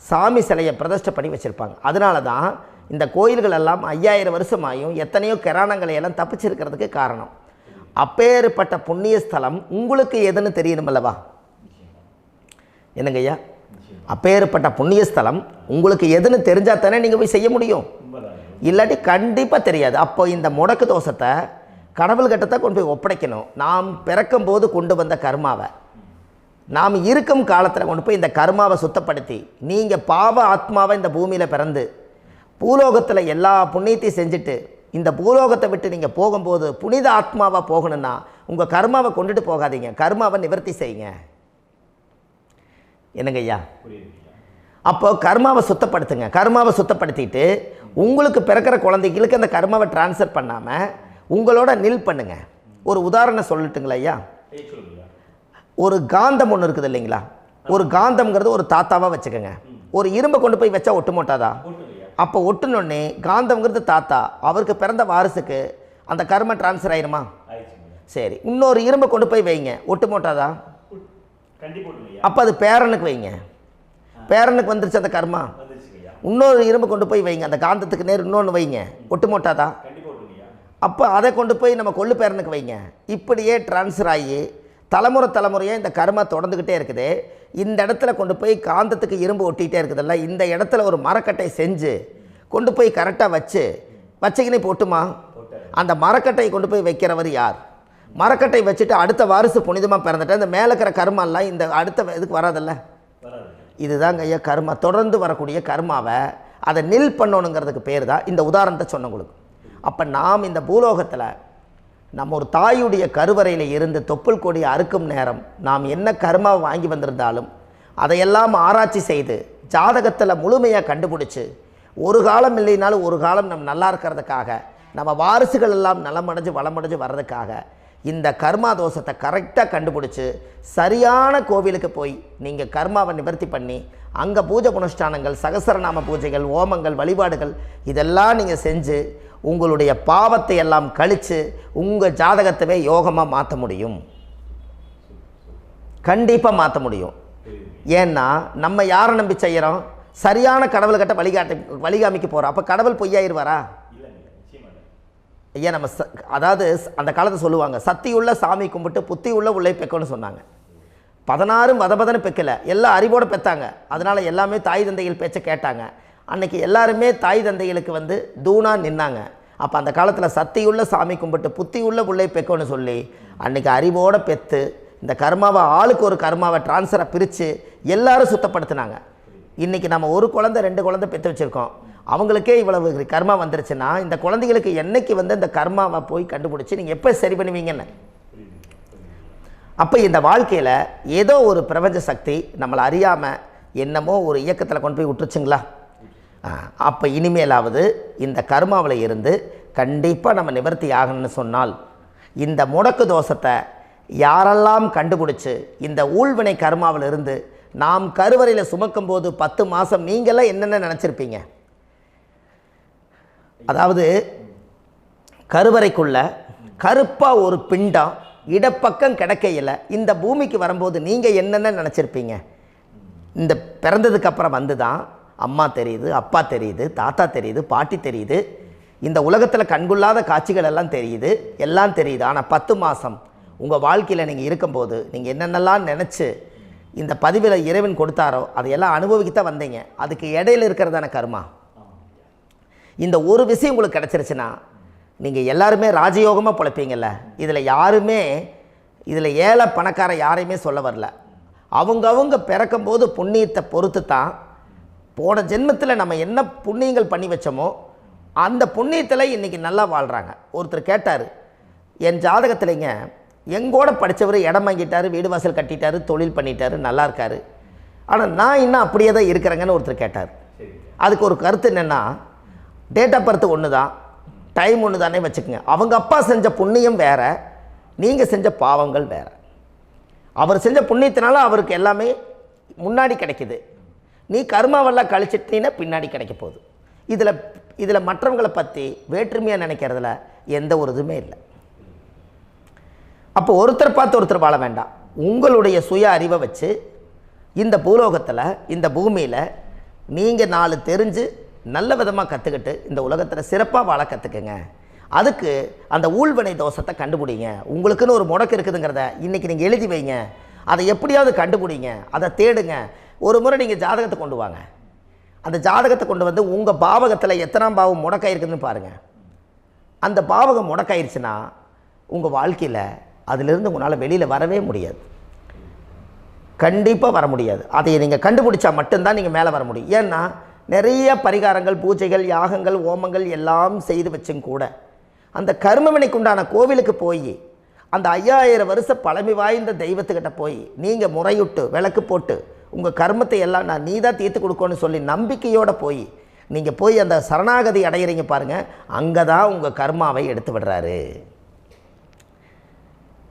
சாமி சிலையை பிரதிஷ்டை பண்ணி வச்சுருப்பாங்க. அதனால தான் இந்த கோயில்கள் எல்லாம் 5000 வருஷமாயும் எத்தனையோ கிராணங்களை எல்லாம் தப்பிச்சிருக்கிறதுக்கு காரணம். அப்பேற்பட்ட புண்ணிய ஸ்தலம் உங்களுக்கு எதுன்னு தெரியணும் அல்லவா? என்னங்க ஐயா? அப்பேற்பட்ட புண்ணிய ஸ்தலம் உங்களுக்கு எதுன்னு தெரிஞ்சால் தானே நீங்கள் போய் செய்ய முடியும், இல்லாட்டி கண்டிப்பாக தெரியாது. அப்போ இந்த முடக்கு தோஷத்தை கடவுள்கிட்ட கொண்டு போய் ஒப்படைக்கணும். நாம் பிறக்கும் போது கொண்டு வந்த கர்மாவை நாம் இருக்கும் காலத்தில் கொண்டு போய் இந்த கர்மாவை சுத்தப்படுத்தி, நீங்கள் பாவ ஆத்மாவை இந்த பூமியில் பிறந்து பூலோகத்தில் எல்லா புண்ணியத்தையும் செஞ்சுட்டு இந்த பூலோகத்தை விட்டு நீங்கள் போகும்போது புனித ஆத்மாவாக போகணுன்னா உங்கள் கர்மாவை கொண்டுட்டு போகாதீங்க, கர்மாவை நிவர்த்தி செய்யுங்க. என்னங்க ஐயா? அப்போ கர்மாவை சுத்தப்படுத்துங்க. கர்மாவை சுத்தப்படுத்திட்டு உங்களுக்கு பிறக்கிற குழந்தைகளுக்கு அந்த கர்மாவை டிரான்ஸ்ஃபர் பண்ணாமல் உங்களோட நில் பண்ணுங்க. ஒரு உதாரணம் சொல்லட்டுங்களா ஐயா? ஒரு காந்தம் ஒன்று இருக்குது இல்லைங்களா? ஒரு காந்தம்ங்கிறது ஒரு தாத்தாவாக வச்சுக்கோங்க. ஒரு இரும்பை கொண்டு போய் வச்சா ஒட்டு மோட்டாதா? அப்போ ஒட்டுனோடனே காந்தம்ங்கிறது தாத்தா, அவருக்கு பிறந்த வாரிசுக்கு அந்த கர்ம டிரான்ஸ்ஃபர் ஆயிருமா? சரி, இன்னொரு இரும்பை கொண்டு போய் வைங்க, ஒட்டு மோட்டாதா? அப்போ அது பேரனுக்கு வைங்க, பேரனுக்கு வந்துருச்சு அந்த கர்மா. இன்னொரு இரும்பை கொண்டு போய் வைங்க, அந்த காந்தத்துக்கு நேர் இன்னொன்று வைங்க, ஒட்டு மோட்டாதா? அப்போ அதை கொண்டு போய் நம்ம கொள்ளு பேரனுக்கு வைங்க. இப்படியே டிரான்ஸ்ஃபர் ஆகி தலைமுறையாக இந்த கர்மா தொடர்ந்துக்கிட்டே இருக்குது. இந்த இடத்துல கொண்டு போய் காந்தத்துக்கு இரும்பு ஒட்டிகிட்டே இருக்குதுல்ல, இந்த இடத்துல ஒரு மரக்கட்டை செஞ்சு கொண்டு போய் கரெக்டாக வச்சுக்கினே போட்டுமா? அந்த மரக்கட்டையை கொண்டு போய் வைக்கிறவர் யார்? மரக்கட்டை வச்சுட்டு அடுத்த வாரிசு புனிதமாக பிறந்துட்டு அந்த மேலே இருக்கிற கர்மாலாம் இந்த அடுத்த இதுக்கு வராதில்ல. இதுதாங்க ஐயா கர்மா. தொடர்ந்து வரக்கூடிய கர்மாவை அதை நில் பண்ணணுங்கிறதுக்கு பேர் தான் இந்த உதாரணத்தை சொன்னவங்களுக்கு. அப்போ நாம் இந்த பூலோகத்தில் நம்ம ஒரு தாயுடைய கருவறையில் இருந்து தொப்புள் கொடி அறுக்கும் நேரம் நாம் என்ன கர்மாவை வாங்கி வந்திருந்தாலும் அதையெல்லாம் ஆராய்ச்சி செய்து ஜாதகத்தில் முழுமையாக கண்டுபிடிச்சி ஒரு காலம் இல்லைனாலும் ஒரு காலம் நம்ம நல்லா இருக்கிறதுக்காக, நம்ம வாரிசுகள் எல்லாம் நலமடைஞ்சு வளமடைஞ்சு வர்றதுக்காக இந்த கர்மா தோஷத்தை கரெக்டாக கண்டுபிடிச்சி சரியான கோவிலுக்கு போய் நீங்கள் கர்மாவை நிவர்த்தி பண்ணி அங்கே பூஜை புனஸ்தானங்கள், சகசரநாம பூஜைகள், ஓமங்கள், வழிபாடுகள் இதெல்லாம் நீங்கள் செஞ்சு உங்களுடைய பாவத்தை எல்லாம் கழித்து உங்கள் ஜாதகத்தவே யோகமாக மாற்ற முடியும். கண்டிப்பாக மாற்ற முடியும். ஏன்னா நம்ம யாரை நம்பி செய்கிறோம்? சரியான கடவுள்கிட்ட வழிகாமிக்க போகிறோம். அப்போ கடவுள் பொய்யாயிருவாரா? ஐயா நம்ம அதாவது அந்த காலத்தை சொல்லுவாங்க, சத்தியுள்ள சாமி கும்பிட்டு புத்தி உள்ள உள்ளே பெக்கணும்னு சொன்னாங்க. 16 வதபதன்னு பெக்கலை, எல்லாம் அறிவோடு பெற்றாங்க. அதனால் எல்லாமே தாய் தந்தைகள் பேச்சை கேட்டாங்க. அன்றைக்கி எல்லாருமே தாய் தந்தைகளுக்கு தூணாக நின்னாங்க. அப்போ அந்த காலத்தில் சத்தியுள்ள சாமி கும்பிட்டு புத்தி உள்ள உள்ளே பெக்கணும்னு சொல்லி அன்றைக்கி அறிவோடு பெற்று இந்த கர்மாவை ஆளுக்கு ஒரு கர்மாவை டிரான்ஸ்ஃபரை பிரித்து எல்லாரும் சுத்தப்படுத்தினாங்க. இன்றைக்கி நம்ம ஒரு குழந்தை 2 குழந்தை பெற்று வச்சுருக்கோம். அவங்களுக்கே இவ்வளவு கர்மா வந்துருச்சுன்னா இந்த குழந்தைகளுக்கு என்னைக்கு இந்த கர்மாவை போய் கண்டுபிடிச்சி நீங்கள் எப்போ சரி பண்ணுவீங்கன்னு. அப்போ இந்த வாழ்க்கையில் ஏதோ ஒரு பிரபஞ்ச சக்தி நம்மளை அறியாமல் என்னமோ ஒரு இயக்கத்தில் கொண்டு போய் விட்டுருச்சுங்களா? அப்போ இனிமேலாவது இந்த கர்மாவில் இருந்து கண்டிப்பாக நம்ம நிவர்த்தி ஆகணும்னு சொன்னால் இந்த முடக்கு தோஷத்தை யாரெல்லாம் கண்டுபிடிச்சி இந்த ஊழ்வினை கர்மாவில் இருந்து நாம் கருவறையில் சுமக்கும் போது 10 மாதம் நீங்களாம் என்னென்ன நினச்சிருப்பீங்க? அதாவது கருவறைக்குள்ள கருப்பாக ஒரு பிண்டம் இடப்பக்கம் கிடக்கையில் இந்த பூமிக்கு வரும்போது நீங்கள் என்னென்ன நினச்சிருப்பீங்க? இந்த பிறந்ததுக்கு அப்புறம் வந்து தான் அம்மா தெரியுது, அப்பா தெரியுது, தாத்தா தெரியுது, பாட்டி தெரியுது, இந்த உலகத்தில் கண்கொள்ளாத காட்சிகள் எல்லாம் தெரியுது, எல்லாம் தெரியுது. ஆனால் 10 மாதம் உங்கள் வாழ்க்கையில் நீங்கள் இருக்கும்போது நீங்கள் என்னென்னலாம் நினச்சி இந்த பதிவில் இறைவன் கொடுத்தாரோ அதையெல்லாம் அனுபவிக்கத்தான் வந்தீங்க. அதுக்கு இடையில இருக்கிறதான கர்மா. இந்த ஒரு விஷயம் உங்களுக்கு கிடச்சிருச்சுன்னா நீங்கள் எல்லாருமே ராஜயோகமாக பிழைப்பீங்கள்ல. இதில் ஏழை பணக்கார யாரையுமே சொல்ல வரல. அவங்க பிறக்கும்போது புண்ணியத்தை பொறுத்து தான் போன ஜென்மத்தில் நம்ம என்ன புண்ணியங்கள் பண்ணி வச்சோமோ அந்த புண்ணியத்தில் இன்றைக்கி நல்லா வாழ்கிறாங்க. ஒருத்தர் கேட்டார், என் ஜாதகத்தில்ங்க எங்கூட படித்தவர் இடம் வாங்கிட்டார், வீடு வாசல் கட்டிட்டார், தொழில் பண்ணிட்டார், நல்லா இருக்கார், ஆனால் நான் இன்னும் அப்படியே தான் இருக்கிறேங்கன்னு ஒருத்தர் கேட்டார். அதுக்கு ஒரு கருத்து என்னென்னா, டேட் ஆஃப் பர்த் ஒன்று தான், டைம் ஒன்று தானே வச்சுக்கோங்க. அவங்க அப்பா செஞ்ச புண்ணியம் வேறு, நீங்கள் செஞ்ச பாவங்கள் வேறு. அவர் செஞ்ச புண்ணியத்தினால அவருக்கு எல்லாமே முன்னாடி கிடைக்கிது. நீ கர்மாவெல்லாம் கழிச்சிட்டினா பின்னாடி கிடைக்க போகுது. இதில் மற்றவங்களை பற்றி வேற்றுமையாக நினைக்கிறதுல எந்த ஒரு இதுவுமே இல்லை. அப்போ ஒருத்தர் பார்த்து ஒருத்தர் வாழ வேண்டாம். உங்களுடைய சுய அறிவை வச்சு இந்த பூலோகத்தில் இந்த பூமியில் நீங்கள் 4 தெரிஞ்சு நல்ல விதமாக கற்றுக்கிட்டு இந்த உலகத்தில் சிறப்பாக வாழ கற்றுக்குங்க. அதுக்கு அந்த ஊழ்வினை தோஷத்தை கண்டுபிடிங்க. உங்களுக்குன்னு ஒரு முடக்கு இருக்குதுங்கிறத இன்றைக்கி நீங்கள் எழுதி வைங்க. அதை எப்படியாவது கண்டுபிடிங்க, அதை தேடுங்க. ஒரு முறை நீங்கள் ஜாதகத்தை கொண்டு வாங்க. அந்த ஜாதகத்தை கொண்டு வந்து உங்கள் பாவகத்தில் எத்தனாம் பாவம் முடக்காயிருக்குதுன்னு பாருங்கள். அந்த பாவகம் முடக்காயிருச்சுன்னா உங்கள் வாழ்க்கையில் அதிலிருந்து உங்களால் வெளியில் வரவே முடியாது, கண்டிப்பாக வர முடியாது. அதை நீங்கள் கண்டுபிடிச்சா மட்டும்தான் நீங்கள் மேலே வர முடியும். ஏன்னா நிறைய பரிகாரங்கள், பூஜைகள், யாகங்கள், ஓமங்கள் எல்லாம் செய்து வச்சும் கூட அந்த கர்மவினைக்கு உண்டான கோவிலுக்கு போய் அந்த 5000 வருஷ பழமை வாய்ந்த தெய்வத்துக்கிட்ட போய் நீங்கள் முறையிட்டு விளக்கு போட்டு உங்கள் கர்மத்தை எல்லாம் நான் நீ தான் தீர்த்து கொடுக்கணும்னு சொல்லி நம்பிக்கையோடு நீங்கள் போய் அந்த சரணாகதி அடையிறீங்க பாருங்கள், அங்கே தான் உங்கள் கர்மாவை எடுத்து விடுறாரு.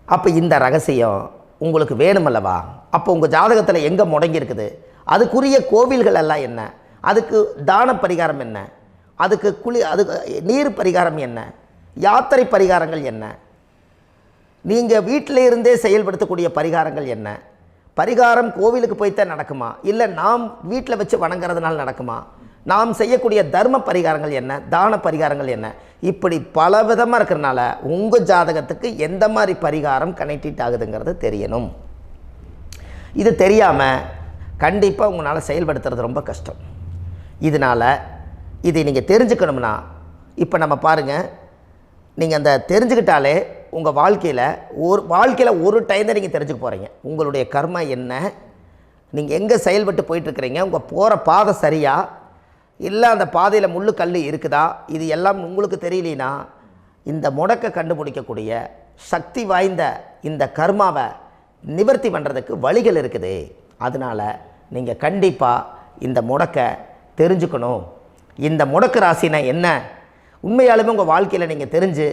அப்போ இந்த ரகசியம் உங்களுக்கு வேணுமல்லவா? அப்போ உங்கள் ஜாதகத்தில் எங்கே முடங்கி அதுக்குரிய கோவில்கள் எல்லாம் என்ன, அதுக்கு தான பரிகாரம் என்ன, அதுக்கு நீர் பரிகாரம் என்ன, யாத்திரை பரிகாரங்கள் என்ன, நீங்கள் வீட்டில் இருந்தே செயல்படுத்தக்கூடிய பரிகாரங்கள் என்ன, பரிகாரம் கோவிலுக்கு போய்த்தான் நடக்குமா, இல்லை நாம் வீட்டில் வச்சு வணங்குறதுனால நடக்குமா, நாம் செய்யக்கூடிய தர்ம பரிகாரங்கள் என்ன, தான பரிகாரங்கள் என்ன, இப்படி பல விதமாக இருக்கிறனால உங்கள் ஜாதகத்துக்கு எந்த மாதிரி பரிகாரம் கனெக்ட் ஆகுதுங்கிறது தெரியணும். இது தெரியாமல் கண்டிப்பாக உங்களால் செயல்படுத்துறது ரொம்ப கஷ்டம். இதனால் இதை நீங்கள் தெரிஞ்சுக்கணும்னா இப்போ நம்ம பாருங்கள், நீங்கள் அந்த தெரிஞ்சுக்கிட்டாலே உங்கள் வாழ்க்கையில் ஒரு டைம் தான் நீங்கள் தெரிஞ்சுக்க போகிறீங்க. உங்களுடைய கர்மா என்ன, நீங்கள் எங்கே செயல்பட்டு போயிட்டுருக்கிறீங்க, உங்கள் போகிற பாதை சரியா இல்லை அந்த பாதையில் முள்ளு கல் இருக்குதா, இது எல்லாம் உங்களுக்கு தெரியலனா இந்த முடக்கை கண்டுபிடிக்கக்கூடிய சக்தி வாய்ந்த இந்த கர்மாவை நிவர்த்தி பண்ணுறதுக்கு வழிகள் இருக்குது. அதனால் நீங்கள் கண்டிப்பாக இந்த முடக்கை தெரிஞ்சுக்கணும். இந்த முடக்கு ராசினா என்ன உண்மையாலுமே உங்கள் வாழ்க்கையில் நீங்கள் தெரிஞ்சு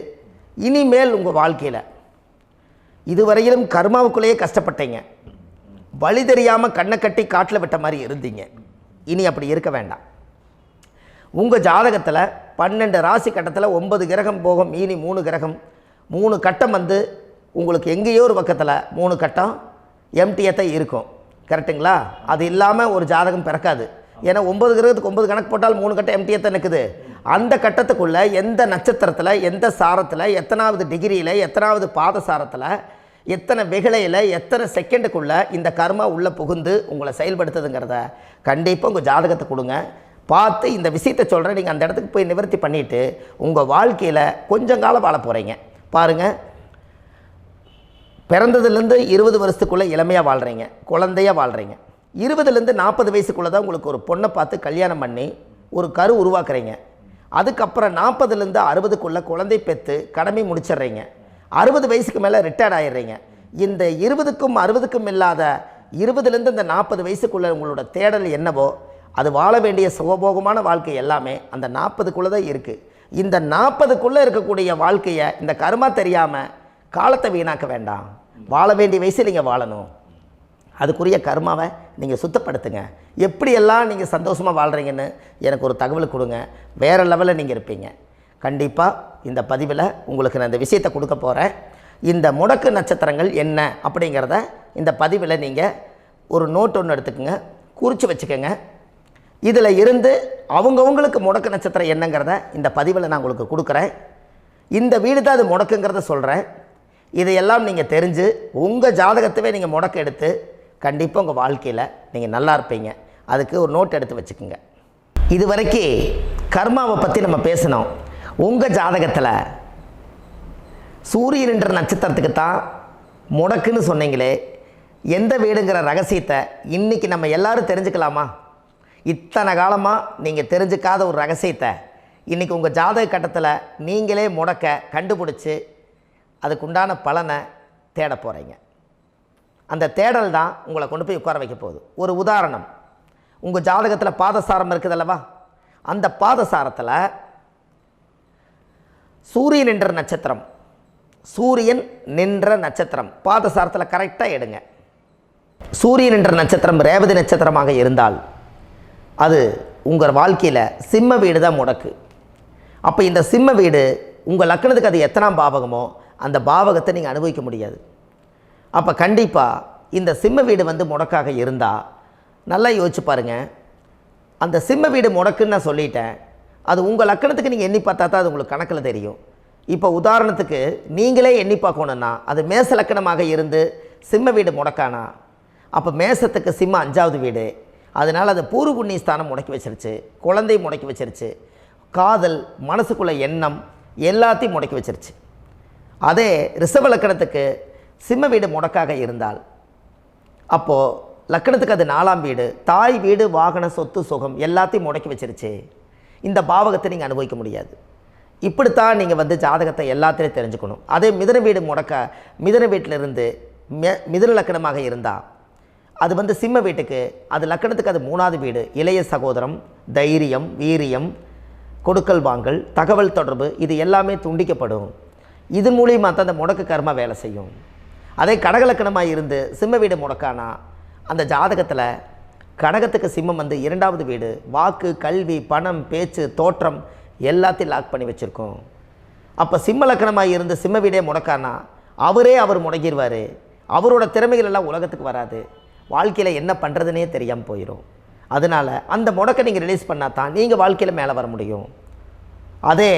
இனிமேல் உங்கள் வாழ்க்கையில் இதுவரையிலும் கர்மாவுக்குள்ளேயே கஷ்டப்பட்டீங்க, வழி தெரியாமல் கண்ணை கட்டி காட்டில் விட்ட மாதிரி இருந்தீங்க. இனி அப்படி இருக்க வேண்டாம். உங்கள் ஜாதகத்தில் 12 ராசி கட்டத்தில் 9 கிரகம் போகும், மீனி 3 கிரகம், 3 கட்டம் உங்களுக்கு எங்கேயோ ஒரு பக்கத்தில் 3 கட்டம் எம்டியாக தான் இருக்கும். கரெக்டுங்களா? அது இல்லாமல் ஒரு ஜாதகம் பிறக்காது. ஏன்னா 9 கிரகத்துக்கு 9 கணக்கு போட்டால் 3 கட்டம் எம்டியாக தான் நிற்குது. அந்த கட்டத்துக்குள்ளே எந்த நட்சத்திரத்தில், எந்த சாரத்தில், எத்தனாவது டிகிரியில், எத்தனாவது பாதசாரத்தில், எத்தனை வெகுளையில், எத்தனை செகண்டுக்குள்ளே இந்த கர்மா உள்ளே புகுந்து உங்களை செயல்படுத்துதுங்கிறத கண்டிப்பாக உங்கள் ஜாதகத்தை கொடுங்க. பார்த்து இந்த விஷயத்தை சொல்கிறேன், நீங்கள் அந்த இடத்துக்கு போய் நிவர்த்தி பண்ணிவிட்டு உங்கள் வாழ்க்கையில் கொஞ்சம் காலம் வாழ போகிறீங்க. பாருங்கள், பிறந்ததுலேருந்து 20 வருஷத்துக்குள்ளே இளமையாக வாழ்கிறீங்க, குழந்தையாக வாழ்கிறீங்க. 20லேருந்து 40 வயசுக்குள்ளே தான் உங்களுக்கு ஒரு பொண்ணை பார்த்து கல்யாணம் பண்ணி ஒரு கரு உருவாக்குறீங்க. அதுக்கப்புறம் 40லேருந்து 60க்குள்ளே குழந்தை பெற்று கடமை முடிச்சிடுறீங்க. 60 வயசுக்கு மேலே ரிட்டையர்ட் ஆகிடுறீங்க. இந்த 20க்கும் 60க்கும் இல்லாத 20லேருந்து இந்த 40 வயசுக்குள்ளே உங்களோட தேடல் என்னவோ அது வாழ வேண்டிய சுகபோகமான வாழ்க்கை எல்லாமே அந்த 40க்குள்ளே தான் இருக்குது. இந்த 40க்குள்ளே இருக்கக்கூடிய வாழ்க்கையை இந்த கர்மா தெரியாமல் காலத்தை வீணாக்க வேண்டாம். வாழ வேண்டிய வயசில் நீங்கள் வாழணும். அதுக்குரிய கர்மாவை நீங்கள் சுத்தப்படுத்துங்க. எப்படியெல்லாம் நீங்கள் சந்தோஷமாக வாழ்கிறீங்கன்னு எனக்கு ஒரு தகவல் கொடுங்க. வேறு லெவலில் நீங்கள் இருப்பீங்க. கண்டிப்பாக இந்த பதிவில் உங்களுக்கு நான் இந்த விஷயத்தை கொடுக்க போகிறேன். இந்த முடக்கு நட்சத்திரங்கள் என்ன அப்படிங்கிறத இந்த பதிவில் நீங்கள் ஒரு நோட் ஒன்று எடுத்துக்கோங்க, குறித்து வச்சுக்கோங்க. இதில் இருந்து அவங்கவுங்களுக்கு முடக்கு நட்சத்திரம் என்னங்கிறத இந்த பதிவில் நான் உங்களுக்கு கொடுக்குறேன். இந்த வீடு தான் அது முடக்குங்கிறத சொல்கிறேன். இதையெல்லாம் நீங்கள் தெரிஞ்சு உங்கள் ஜாதகத்தவே நீங்கள் முடக்கு எடுத்து கண்டிப்பாக உங்கள் வாழ்க்கையில் நீங்கள் நல்லா இருப்பீங்க. அதுக்கு ஒரு நோட் எடுத்து வச்சுக்கோங்க. இது வரைக்கும் கர்மாவை பற்றி நம்ம பேசினோம். உங்கள் ஜாதகத்தில் சூரியன் என்ற நட்சத்திரத்துக்கு தான் முடக்குன்னு சொன்னீங்களே, எந்த வீடுங்கிற ரகசியத்தை இன்றைக்கி நம்ம எல்லோரும் தெரிஞ்சுக்கலாமா? இத்தனை காலமாக நீங்கள் தெரிஞ்சுக்காத ஒரு ரகசியத்தை இன்றைக்கி உங்கள் ஜாதக கட்டத்தில் நீங்களே முடக்க கண்டுபிடிச்சி அதுக்குண்டான பலனை தேட போகிறீங்க. அந்த தேடல் தான் உங்களை கொண்டு போய் உட்கார வைக்க போகுது. ஒரு உதாரணம், உங்கள் ஜாதகத்தில் பாதசாரம் இருக்குது அல்லவா? அந்த பாதசாரத்தில் சூரியன் என்ற நட்சத்திரம், சூரியன் நின்ற நட்சத்திரம் பாதசாரத்தில் கரெக்டாக எடுங்க. சூரியன் என்ற நட்சத்திரம் ரேவதி நட்சத்திரமாக இருந்தால் அது உங்கள் வாழ்க்கையில் சிம்ம வீடு தான் முடக்கு. அப்போ இந்த சிம்ம வீடு உங்கள் லக்னத்துக்கு அது எத்தனாம் பாவகமோ அந்த பாவகத்தை நீங்கள் அனுபவிக்க முடியாது. அப்போ கண்டிப்பாக இந்த சிம்ம வீடு முடக்காக இருந்தால் நல்லா யோசிச்சு பாருங்கள். அந்த சிம்ம வீடு முடக்குன்னு நான் சொல்லிட்டேன். அது உங்கள் லக்கணத்துக்கு நீங்கள் எண்ணி பார்த்தா தான் அது உங்களுக்கு கணக்கில் தெரியும். இப்போ உதாரணத்துக்கு நீங்களே எண்ணி பார்க்கணுன்னா அது மேச லக்கணமாக இருந்து சிம்ம வீடு முடக்கானா, அப்போ மேசத்துக்கு சிம்ம 5வது வீடு. அதனால் அது பூர்வ புண்ணிய ஸ்தானம் முடக்கி வச்சிருச்சு, குழந்தை முடக்கி வச்சிருச்சு, காதல் மனசுக்குள்ள எண்ணம் எல்லாத்தையும் முடக்கி வச்சிருச்சு. அதே ரிஷப லக்கணத்துக்கு சிம்ம வீடு முடக்காக இருந்தால் அப்போது லக்கணத்துக்கு அது 4ஆம் வீடு, தாய் வீடு, வாகன, சொத்து, சுகம் எல்லாத்தையும் முடக்கி வச்சிருச்சு. இந்த பாவகத்தை நீங்கள் அனுபவிக்க முடியாது. இப்படித்தான் நீங்கள் ஜாதகத்தை எல்லாத்திலையும் தெரிஞ்சுக்கணும். அதே மிதுன வீடு முடக்க, மிதுன வீட்டிலிருந்து மிதுன லக்கணமாக இருந்தால் அது சிம்ம வீட்டுக்கு, அது லக்கணத்துக்கு அது 3வது வீடு, இளைய சகோதரம், தைரியம், வீரியம், கொடுக்கல் வாங்கல், தகவல் தொடர்பு, இது எல்லாமே துண்டிக்கப்படும். இது மூலியமாக தான் அந்த முடக்கு கர்மா வேலை செய்யும். அதே கடகலக்கணமாக இருந்து சிம்ம வீடு முடக்கானா அந்த ஜாதகத்தில் கடகத்துக்கு சிம்மம் 2வது வீடு, வாக்கு, கல்வி, பணம், பேச்சு, தோற்றம் எல்லாத்தையும் லாக் பண்ணி வச்சுருக்கோம். அப்போ சிம்ம லக்கணமாக இருந்து சிம்ம வீடே முடக்கானா அவர் முடங்கிடுவார். அவரோட திறமைகள் எல்லாம் உலகத்துக்கு வராது. வாழ்க்கையில் என்ன பண்ணுறதுனே தெரியாமல் போயிடும். அதனால் அந்த முடக்கை நீங்கள் ரிலீஸ் பண்ணால் தான் நீங்கள் வாழ்க்கையில் மேலே வர முடியும். அதே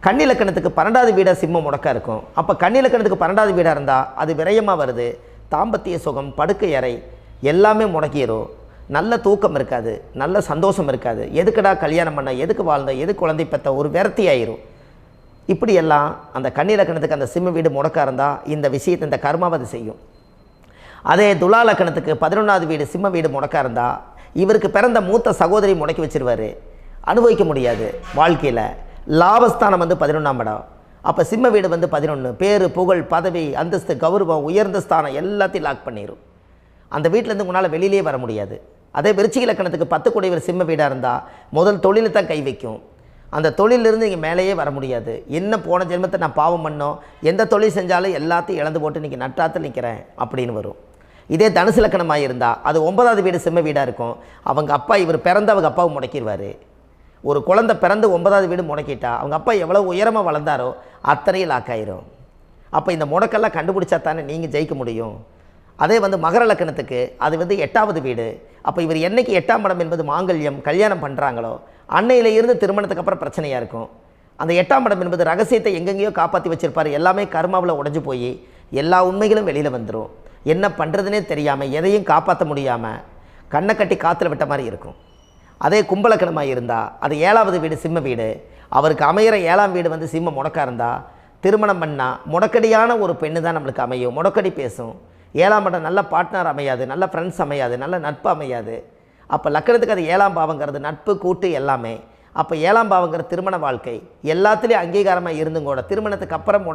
கன்னி லக்கணத்துக்கு 12வது வீடாக சிம்மம் முடக்கா இருக்கும். அப்போ கன்னி லக்கணத்துக்கு 12வது வீடாக இருந்தால் அது விரயமாக வருது. தாம்பத்திய சுகம், படுக்கை அறை எல்லாமே முடக்கிடும். நல்ல தூக்கம் இருக்காது, நல்ல சந்தோஷம் இருக்காது. எதுக்குடா கல்யாணம் பண்ண, எதுக்கு வாழ்ந்த, எது குழந்தை பெற்ற ஒரு விரக்தி ஆயிரும். இப்படியெல்லாம் அந்த கன்னி லக்கணத்துக்கு அந்த சிம்ம வீடு முடக்கா இருந்தால் இந்த விஷயத்தை, இந்த கர்மாவை அது செய்யும். அதே துலா லக்கணத்துக்கு 11வது வீடு சிம்ம வீடு முடக்கா இருந்தால் இவருக்கு பிறந்த மூத்த சகோதரி முடக்கி வச்சிருவார். அனுபவிக்க முடியாது வாழ்க்கையில். லாபஸ்தானம் 11ஆம் இடம். அப்போ சிம்ம வீடு 11, பேர், புகழ், பதவி, அந்தஸ்து, கௌரவம், உயர்ந்த ஸ்தானம் எல்லாத்தையும் லாக் பண்ணிடும். அந்த வீட்டிலேருந்து உங்களால் வெளியிலே வர முடியாது. அதே விருச்சிக லக்கணத்துக்கு 10 கூடியவர் சிம்ம வீடாக இருந்தால் முதல் தொழிலை தான் கை வைக்கும். அந்த தொழிலிருந்து நீங்கள் மேலேயே வர முடியாது. என்ன போன ஜென்மத்தை நான் பாவம் பண்ணோம், எந்த தொழில் செஞ்சாலும் எல்லாத்தையும் இழந்து போட்டு நீங்கள் நட்டாத்தில் நிற்கிறேன் அப்படின்னு வரும். இதே தனுசு லக்கணமாக இருந்தால் அது 9வது வீடு சிம்ம வீடாக இருக்கும். அவங்க அப்பா, இவர் பிறந்த அவங்க அப்பாவை முடக்கிடுவார். ஒரு குழந்தை பிறந்து 9வது வீடு முடக்கிட்டா அவங்க அப்பா எவ்வளோ உயரமாக வளர்ந்தாரோ அத்தனையும் லாக் ஆயிரும். அப்போ இந்த முடக்கெல்லாம் கண்டுபிடிச்சா தானே நீங்கள் ஜெயிக்க முடியும். அதே மகர லக்கணத்துக்கு அது 8வது வீடு. அப்போ இவர் என்னைக்கு 8ஆம் இடம் என்பது மாங்கல்யம், கல்யாணம் பண்ணுறாங்களோ அன்னையில இருந்து திருமணத்துக்கு அப்புறம் பிரச்சனையாக இருக்கும். அந்த 8ஆம் இடம் என்பது ரகசியத்தை எங்கெங்கேயோ காப்பாற்றி வச்சிருப்பார். எல்லாமே கர்மாவில் உடஞ்சி போய் எல்லா உண்மைகளும் வெளியில் வந்துடும். என்ன பண்ணுறதுனே தெரியாமல், எதையும் காப்பாற்ற முடியாமல் கண்ணை கட்டி காற்றுல விட்ட மாதிரி இருக்கும். அதே கும்பலக்கணமாக இருந்தால் அது 7வது வீடு சிம்ம வீடு. அவருக்கு அமையிற 7ஆம் வீடு சிம்ம முடக்கா இருந்தால் திருமணம் பண்ணால் முடக்கடியான ஒரு பெண்ணு தான் நம்மளுக்கு அமையும். முடக்கடி பேசும். 7ஆம் இடம் நல்ல பார்ட்னர் அமையாது, நல்ல ஃப்ரெண்ட்ஸ் அமையாது, நல்ல நட்பு அமையாது. அப்போ லக்கணத்துக்கு அது 7ஆம் பாவங்கிறது நட்பு, கூட்டு எல்லாமே. அப்போ 7ஆம் பாவங்கிற திருமண வாழ்க்கை எல்லாத்துலேயும் அங்கீகாரமாக இருந்தும் கூட திருமணத்துக்கு அப்புறம்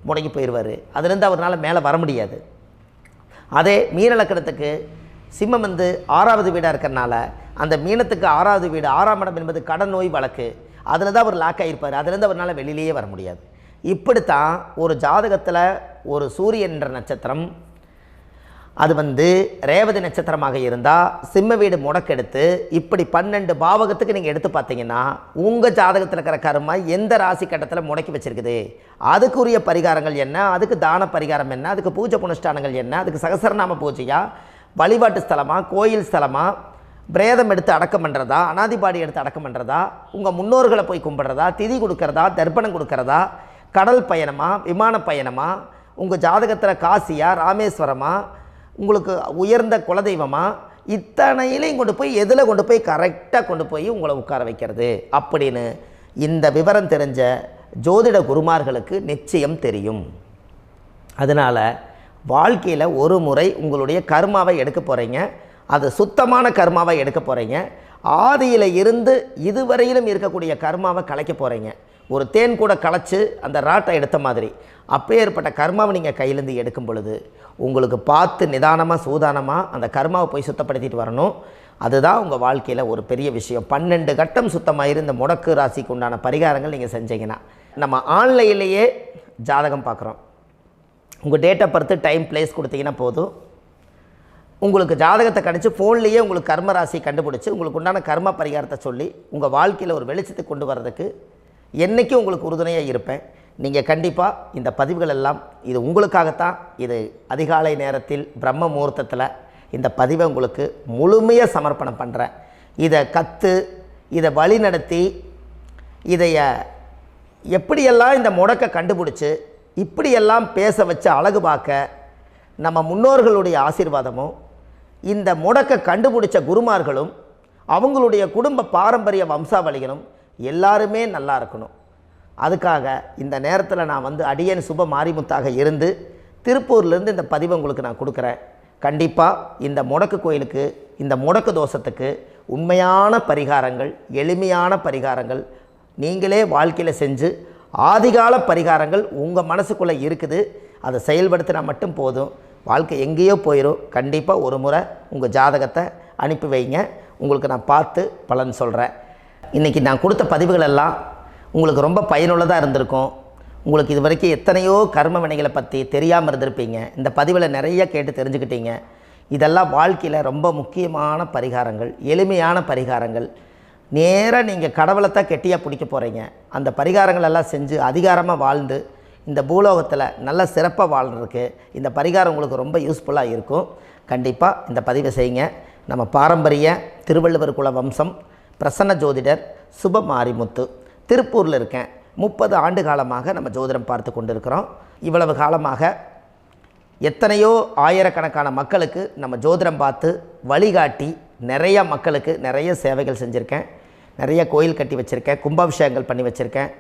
முடங்கி போயிடுவார். அதுலேருந்து அவரால் மேலே வர முடியாது. அதே மீன லக்கணத்துக்கு சிம்மம் 6வது வீடாக இருக்கிறனால அந்த மீனத்துக்கு 6வது வீடு, 6ஆம் இடம் என்பது கடன், நோய், வழக்கு, அதில் தான் அவர் லாக் ஆகியிருப்பார். அதுலேருந்து அவரால் வெளியிலேயே வர முடியாது. இப்படித்தான் ஒரு ஜாதகத்தில் ஒரு சூரியன் என்ற நட்சத்திரம் அது ரேவதி நட்சத்திரமாக இருந்தால் சிம்ம வீடு முடக்கெடுத்து இப்படி 12 பாவகத்துக்கு நீங்கள் எடுத்து பார்த்தீங்கன்னா உங்கள் ஜாதகத்தில் இருக்கிற கர்மா எந்த ராசி கட்டத்தில் முடக்கி வச்சிருக்குது, அதுக்குரிய பரிகாரங்கள் என்ன, அதுக்கு தான பரிகாரம் என்ன, அதுக்கு பூஜை புனஸ்தானங்கள் என்ன, அதுக்கு சகசரநாம பூஜையா, வழிபாட்டு ஸ்தலமா, கோயில் ஸ்தலமா, பிரேதம் எடுத்து அடக்கம் பண்ணுறதா, அனாதிபாடி எடுத்து அடக்கம் பண்ணுறதா, உங்கள் முன்னோர்களை போய் கும்பிட்றதா, திதி கொடுக்கறதா, தர்ப்பணம் கொடுக்கறதா, கடல் பயணமா, விமான பயணமா, உங்கள் ஜாதகத்தில் காசியா, ராமேஸ்வரமா, உங்களுக்கு உயர்ந்த குலதெய்வமா, இத்தனையிலையும் கொண்டு போய் எதில் கொண்டு போய் கரெக்டாக கொண்டு போய் உங்களை உட்கார வைக்கிறது அப்படின்னு இந்த விவரம் தெரிஞ்ச ஜோதிட குருமார்களுக்கு நிச்சயம் தெரியும். அதனால் வாழ்க்கையில் ஒரு முறை உங்களுடைய கர்மாவை எடுக்க போகிறீங்க, அது சுத்தமான கர்மாவை எடுக்க போகிறீங்க, ஆதியில் இருந்து இதுவரையிலும் இருக்கக்கூடிய கர்மாவை கலைக்க போகிறீங்க. ஒரு தேன் கூட கலைச்சி அந்த ராட்டை எடுத்த மாதிரி அப்பேற்பட்ட கர்மாவை நீங்கள் கையிலேருந்து எடுக்கும் பொழுது உங்களுக்கு பார்த்து நிதானமாக சூதானமாக அந்த கர்மாவை போய் சுத்தப்படுத்திட்டு வரணும். அதுதான் உங்கள் வாழ்க்கையில் ஒரு பெரிய விஷயம். 12 கட்டம் சுத்தமாயிரு இந்த முடக்கு ராசிக்கு உண்டான பரிகாரங்கள் நீங்கள் செஞ்சீங்கன்னா, நம்ம ஆன்லைன்லேயே ஜாதகம் பார்க்குறோம். உங்கள் date of birth, time, place கொடுத்தீங்கன்னா போதும், உங்களுக்கு ஜாதகத்தை கணிச்சு ஃபோன்லேயே உங்களுக்கு கர்ம ராசி கண்டுபிடிச்சி உங்களுக்கு உண்டான கர்ம பரிகாரத்தை சொல்லி உங்கள் வாழ்க்கையில் ஒரு வெளிச்சத்தை கொண்டு வர்றதுக்கு என்றைக்கும் உங்களுக்கு உறுதுணையாக இருப்பேன். நீங்கள் கண்டிப்பாக இந்த பதிவுகள் எல்லாம் இது உங்களுக்காகத்தான். இது அதிகாலை நேரத்தில் பிரம்ம முகூர்த்தத்தில் இந்த பதிவை உங்களுக்கு முழுமையாக சமர்ப்பணம் பண்ணுறேன். இதை இதை வழி நடத்தி இதைய எப்படியெல்லாம் இந்த முடக்கை கண்டுபிடிச்சி இப்படியெல்லாம் பேச வச்சு அழகு பார்க்க நம்ம முன்னோர்களுடைய ஆசீர்வாதமும் இந்த முடக்கை கண்டுபிடிச்ச குருமார்களும் அவங்களுடைய குடும்ப பாரம்பரிய வம்சாவளிகளும் எல்லாருமே நல்லா இருக்கணும். அதுக்காக இந்த நேரத்தில் நான் அடியேன் சுப மாரிமுத்தாக இருந்து திருப்பூர்லேருந்து இந்த பதிவை உங்களுக்கு நான் கொடுக்குறேன். கண்டிப்பாக இந்த முடக்கு கோயிலுக்கு, இந்த முடக்கு தோஷத்துக்கு உண்மையான பரிகாரங்கள், எளிமையான பரிகாரங்கள் நீங்களே வாழ்க்கையில் செஞ்சு ஆதிகால பரிகாரங்கள் உங்கள் மனசுக்குள்ளே இருக்குது. அதை செயல்படுத்தினா மட்டும் போதும், வாழ்க்கை எங்கேயோ போயிடும். கண்டிப்பாக ஒரு முறை உங்கள் ஜாதகத்தை அனுப்பி வைங்க, உங்களுக்கு நான் பார்த்து பலன் சொல்கிறேன். இன்றைக்கி நான் கொடுத்த பதிவுகள் எல்லாம் உங்களுக்கு ரொம்ப பயனுள்ளதாக இருந்திருக்கும். உங்களுக்கு இது வரைக்கும் எத்தனையோ கர்ம வினைகளை பற்றி தெரியாமல் இருந்திருப்பீங்க. இந்த பதிவில் நிறைய கேட்டு தெரிஞ்சுக்கிட்டீங்க. இதெல்லாம் வாழ்க்கையில் ரொம்ப முக்கியமான பரிகாரங்கள், எளிமையான பரிகாரங்கள். நேராக நீங்கள் கடவுளைத்தான் கெட்டியாக பிடிக்க போகிறீங்க. அந்த பரிகாரங்கள் எல்லாம் செஞ்சு அதிகாரமாக வாழ்ந்து இந்த பூலோகத்தில் நல்ல சிறப்பாக வாழ்கிறதுக்கு இந்த பரிகாரம் உங்களுக்கு ரொம்ப யூஸ்ஃபுல்லாக இருக்கும். கண்டிப்பாக இந்த பதிவை செய்யுங்க. நம்ம பாரம்பரிய திருவள்ளுவர் குல வம்சம், பிரசன்ன ஜோதிடர் சுப மாரிமுத்து, திருப்பூரில் இருக்கேன். 30 ஆண்டு காலமாக நம்ம ஜோதிடம் பார்த்து கொண்டிருக்கிறோம். இவ்வளவு காலமாக எத்தனையோ ஆயிரக்கணக்கான மக்களுக்கு நம்ம ஜோதிடம் பார்த்து வழிகாட்டி நிறைய மக்களுக்கு நிறைய சேவைகள் செஞ்சுருக்கேன். நிறைய கோயில் கட்டி வச்சுருக்கேன், கும்பாபிஷேகங்கள் பண்ணி வச்சுருக்கேன்,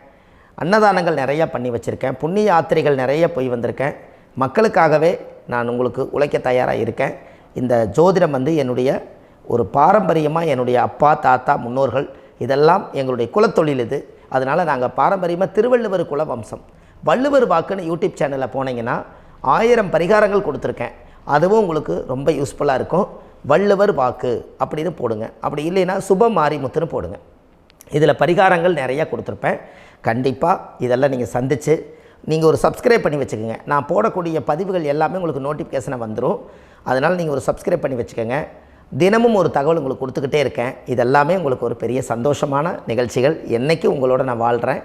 அன்னதானங்கள் நிறையா பண்ணி வச்சுருக்கேன், புண்ணிய யாத்திரைகள் நிறைய போய் வந்திருக்கேன். மக்களுக்காகவே நான் உங்களுக்கு உழைக்க தயாராக இருக்கேன். இந்த ஜோதிடம் என்னுடைய ஒரு பாரம்பரியமாக என்னுடைய அப்பா, தாத்தா, முன்னோர்கள் இதெல்லாம் எங்களுடைய குலத்தொழில் இது. அதனால் நாங்கள் பாரம்பரியமாக திருவள்ளுவர் குல வம்சம். வள்ளுவர் வாக்குன்னு யூடியூப் சேனலில் போனீங்கன்னா 1000 பரிகாரங்கள் கொடுத்துருக்கேன். அதுவும் உங்களுக்கு ரொம்ப யூஸ்ஃபுல்லாக இருக்கும். வள்ளுவர் வாக்கு அப்படின்னு போடுங்க, அப்படி இல்லைன்னா சுப மாரிமுத்துன்னு போடுங்க. இதில் பரிகாரங்கள் நிறையா கொடுத்துருப்பேன். கண்டிப்பாக இதெல்லாம் நீங்கள் சந்தித்து நீங்கள் ஒரு சப்ஸ்கிரைப் பண்ணி வச்சுக்கோங்க. நான் போடக்கூடிய பதிவுகள் எல்லாமே உங்களுக்கு நோட்டிஃபிகேஷனாக வந்துடும். அதனால் நீங்கள் ஒரு சப்ஸ்கிரைப் பண்ணி வச்சுக்கோங்க. தினமும் ஒரு தகவல் உங்களுக்கு கொடுத்துக்கிட்டே இருக்கேன். இதெல்லாமே உங்களுக்கு ஒரு பெரிய சந்தோஷமான நிகழ்ச்சிகள். என்றைக்கும் உங்களோட நான் வாழ்கிறேன்.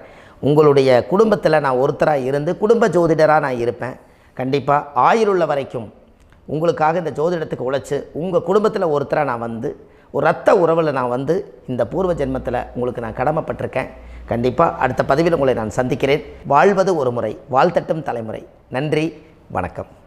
உங்களுடைய குடும்பத்தில் நான் ஒருத்தராக இருந்து குடும்ப ஜோதிடராக நான் இருப்பேன். கண்டிப்பாக ஆயுளுள்ள வரைக்கும் உங்களுக்காக இந்த ஜோதிடத்துக்கு உழைச்சி உங்கள் குடும்பத்தில் ஒருத்தராக நான் ஒரு ரத்த உறவில் நான் இந்த பூர்வ ஜென்மத்தில் உங்களுக்கு நான் கடமைப்பட்டிருக்கேன். கண்டிப்பாக அடுத்த பதிவில் உங்களை நான் சந்திக்கிறேன். வாழ்வது ஒரு முறை, வாழ்த்தட்டும் தலைமுறை. நன்றி, வணக்கம்.